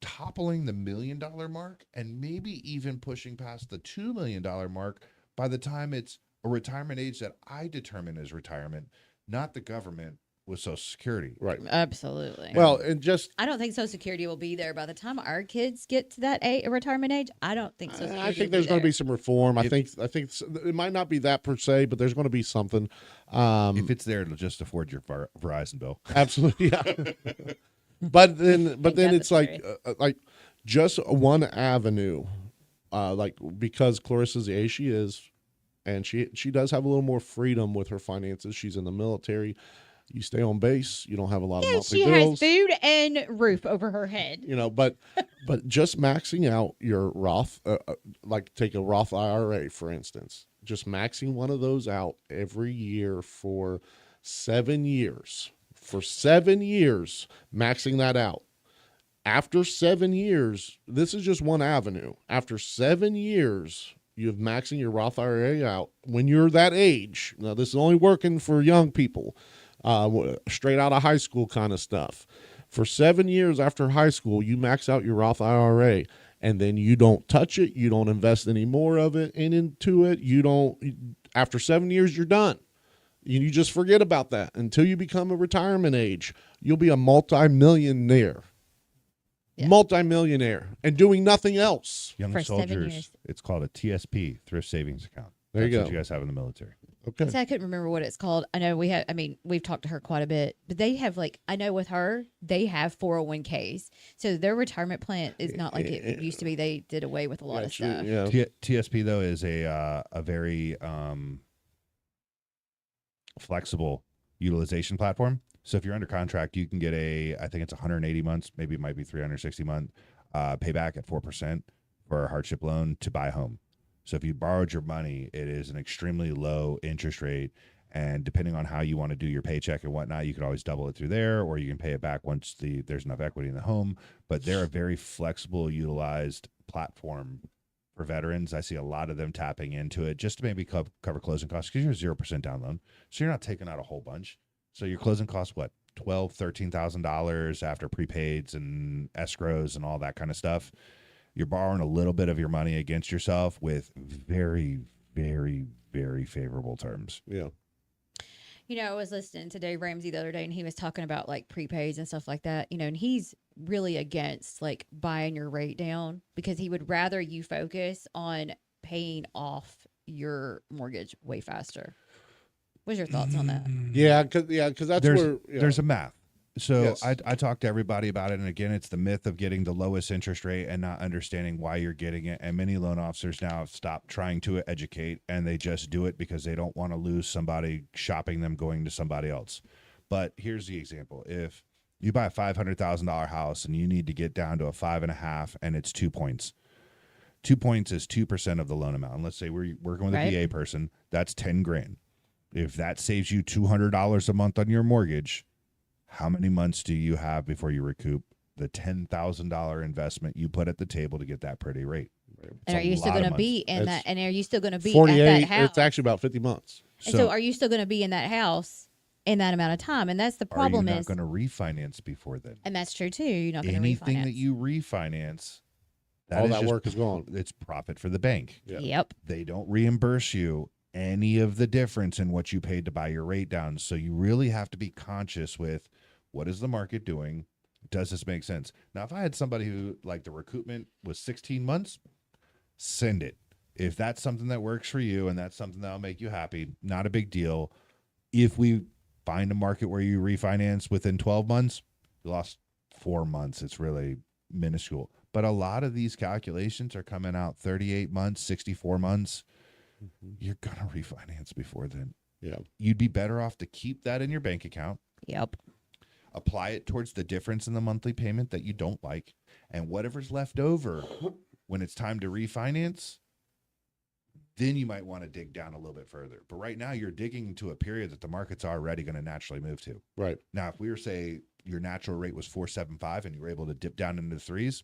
Speaker 3: toppling the $1 million mark, and maybe even pushing past the $2 million mark by the time it's a retirement age that I determine as retirement, not the government with Social Security.
Speaker 2: Right.
Speaker 1: Absolutely.
Speaker 2: Well, and just
Speaker 1: I don't think Social Security will be there by the time our kids get to that retirement age. I don't think Social Security.
Speaker 2: I think there's going to be some reform. I think it might not be that per se, but there's going to be something.
Speaker 3: If it's there, it'll just afford your Verizon bill.
Speaker 2: Absolutely, yeah. but then
Speaker 1: that's
Speaker 2: it's like just one avenue, like because Clarissa's the age she is, and she does have a little more freedom with her finances. She's in the military. You stay on base. You don't have a lot of monthly
Speaker 1: she
Speaker 2: bills.
Speaker 1: has food and roof over her head.
Speaker 2: You know, but just maxing out your Roth, like take a Roth IRA for instance, just maxing one of those out every year for 7 years. For 7 years, maxing that out. After 7 years, this is just one avenue. After 7 years, you have maxing your Roth IRA out. When you're that age, now this is only working for young people, straight out of high school kind of stuff. For 7 years after high school, you max out your Roth IRA, and then you don't touch it. You don't invest any more of it into it. You don't. After 7 years, you're done. You just forget about that until you become a retirement age. You'll be a multi-millionaire.
Speaker 1: Yeah.
Speaker 2: Multi-millionaire and doing nothing else.
Speaker 3: Young
Speaker 1: For 7
Speaker 3: soldiers,
Speaker 1: years.
Speaker 3: it's called a TSP, thrift savings account.
Speaker 2: There you
Speaker 3: That's
Speaker 2: go.
Speaker 3: what you guys have in the military.
Speaker 2: Okay.
Speaker 1: So I couldn't remember what it's called. I know we've talked to her quite a bit, but they have I know with her, they have 401ks. So their retirement plan is not like it used to be. They did away with a lot of stuff.
Speaker 2: Yeah.
Speaker 3: TSP though is a very flexible utilization platform. So if you're under contract, you can get I think it's 180 months, maybe it might be 360 month payback at 4% for a hardship loan to buy a home. So if you borrowed your money, it is an extremely low interest rate. And depending on how you want to do your paycheck and whatnot, you can always double it through there, or you can pay it back once there's enough equity in the home. But they're a very flexible, utilized platform for veterans. I see a lot of them tapping into it just to maybe cover closing costs because you're 0% down loan. So you're not taking out a whole bunch. So your closing costs, what, $12,000, $13,000 after prepaids and escrows and all that kind of stuff. You're borrowing a little bit of your money against yourself with very, very, very favorable terms.
Speaker 2: Yeah.
Speaker 1: You know, I was listening to Dave Ramsey the other day, and he was talking about like prepaids and stuff like that. You know, and he's really against like buying your rate down because he would rather you focus on paying off your mortgage way faster. What's your thoughts on that?
Speaker 2: Yeah, because that's where
Speaker 3: there's a math. So
Speaker 2: Yes.
Speaker 3: I talk to everybody about it, and again, it's the myth of getting the lowest interest rate and not understanding why you're getting it. And many loan officers now have stopped trying to educate, and they just do it because they don't want to lose somebody shopping them going to somebody else. But here's the example: if you buy a $500,000 house and you need to get down to a 5.5, and it's 2 points. 2 points is 2% of the loan amount. And let's say we're working with
Speaker 1: Right.
Speaker 3: a VA person, that's $10,000. If that saves you $200 a month on your mortgage, how many months do you have before you recoup the $10,000 investment you put at the table to get that pretty rate?
Speaker 1: And are you still going to be in
Speaker 2: It's
Speaker 1: that? And are you still going to be at
Speaker 2: 48.
Speaker 1: that house?
Speaker 2: It's actually about 50 months.
Speaker 1: And so are you still going to be in that house in that amount of time? And that's the problem
Speaker 3: are you not
Speaker 1: is,
Speaker 3: going to refinance before then?
Speaker 1: and that's true too. You're not going to
Speaker 3: Anything
Speaker 1: refinance.
Speaker 3: that you refinance,
Speaker 2: All
Speaker 3: is
Speaker 2: that
Speaker 3: just-
Speaker 2: work is gone.
Speaker 3: It's profit for the bank.
Speaker 2: Yeah.
Speaker 1: Yep.
Speaker 3: They don't reimburse you any of the difference in what you paid to buy your rate down. So you really have to be conscious with what is the market doing? Does this make sense? Now, if I had somebody who like the recoupment was 16 months, send it. If that's something that works for you and that's something that'll make you happy, not a big deal. If we find a market where you refinance within 12 months, you lost 4 months. It's really minuscule. But a lot of these calculations are coming out 38 months, 64 months. You're going to refinance before then.
Speaker 2: Yeah.
Speaker 3: You'd be better off to keep that in your bank account,
Speaker 1: Yep.
Speaker 3: apply it towards the difference in the monthly payment that you don't like, and whatever's left over when it's time to refinance, then you might want to dig down a little bit further. But right now, you're digging into a period that the market's already going to naturally move to.
Speaker 2: Right.
Speaker 3: Now, if we were, say, your natural rate was 4.75 and you were able to dip down into the threes,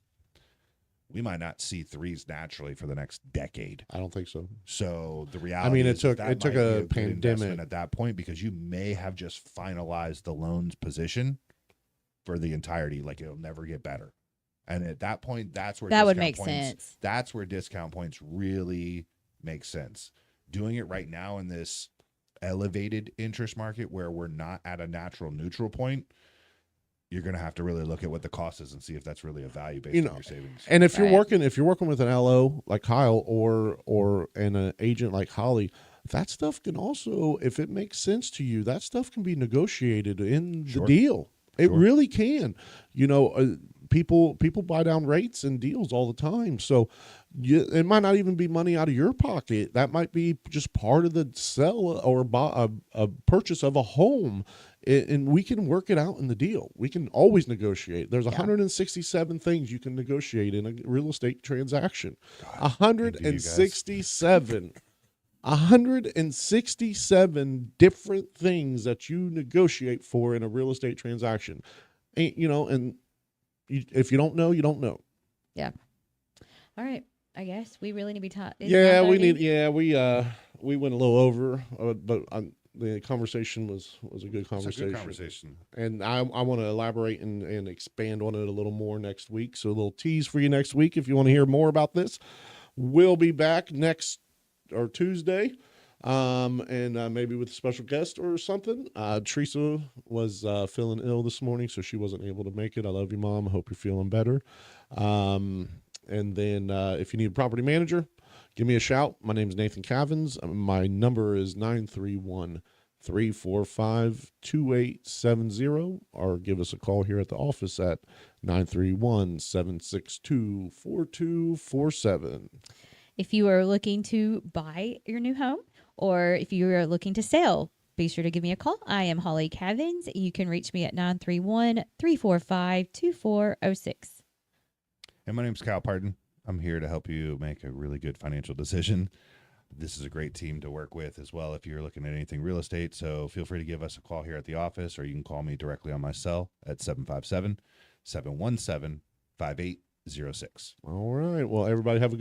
Speaker 3: we might not see threes naturally for the next decade.
Speaker 2: I don't think so.
Speaker 3: So the reality,
Speaker 2: I mean,
Speaker 3: is that
Speaker 2: it
Speaker 3: might
Speaker 2: took
Speaker 3: be
Speaker 2: a
Speaker 3: good
Speaker 2: pandemic.
Speaker 3: investment at that point because you may have just finalized the loan's position for the entirety. Like it'll never get better. And at that point, that's where
Speaker 1: That would
Speaker 3: discount
Speaker 1: make
Speaker 3: points-
Speaker 1: sense.
Speaker 3: That's where discount points really make sense. Doing it right now in this elevated interest market where we're not at a natural neutral point, you're going to have to really look at what the cost is and see if that's really a value based on your savings.
Speaker 2: And if
Speaker 1: Right.
Speaker 2: you're working with an LO like Kyle or an agent like Holly, that stuff can also, if it makes sense to you, that stuff can be negotiated in
Speaker 3: Sure.
Speaker 2: the deal. It
Speaker 3: Sure.
Speaker 2: really can. You know, people buy down rates and deals all the time. So it might not even be money out of your pocket. That might be just part of the sell or a purchase of a home. And we can work it out in the deal. We can always negotiate. There's 167 things you can negotiate in a real estate transaction. 167. 167 different things that you negotiate for in a real estate transaction. And, if you don't know, you don't know.
Speaker 1: Yeah. All right. I guess we really need to be taught.
Speaker 2: We went a little over, but the conversation was a good
Speaker 3: It's
Speaker 2: conversation.
Speaker 3: a good conversation.
Speaker 2: And I want to elaborate and expand on it a little more next week. So a little tease for you next week if you want to hear more about this. We'll be back next or Tuesday, and maybe with a special guest or something. Teresa was feeling ill this morning, so she wasn't able to make it. I love you, Mom. I hope you're feeling better. And then if you need a property manager, give me a shout. My name is Nathan Cavins. My number is 931-345-2870, or give us a call here at the office at 931-762-4247.
Speaker 1: If you are looking to buy your new home or if you are looking to sell, be sure to give me a call. I am Holly Cavins. You can reach me at 931-345-2406.
Speaker 3: And my name's Kyle Parton. I'm here to help you make a really good financial decision. This is a great team to work with as well if you're looking at anything real estate. So feel free to give us a call here at the office, or you can call me directly on my cell at 757-717-5806.
Speaker 2: All right. Well, everybody have a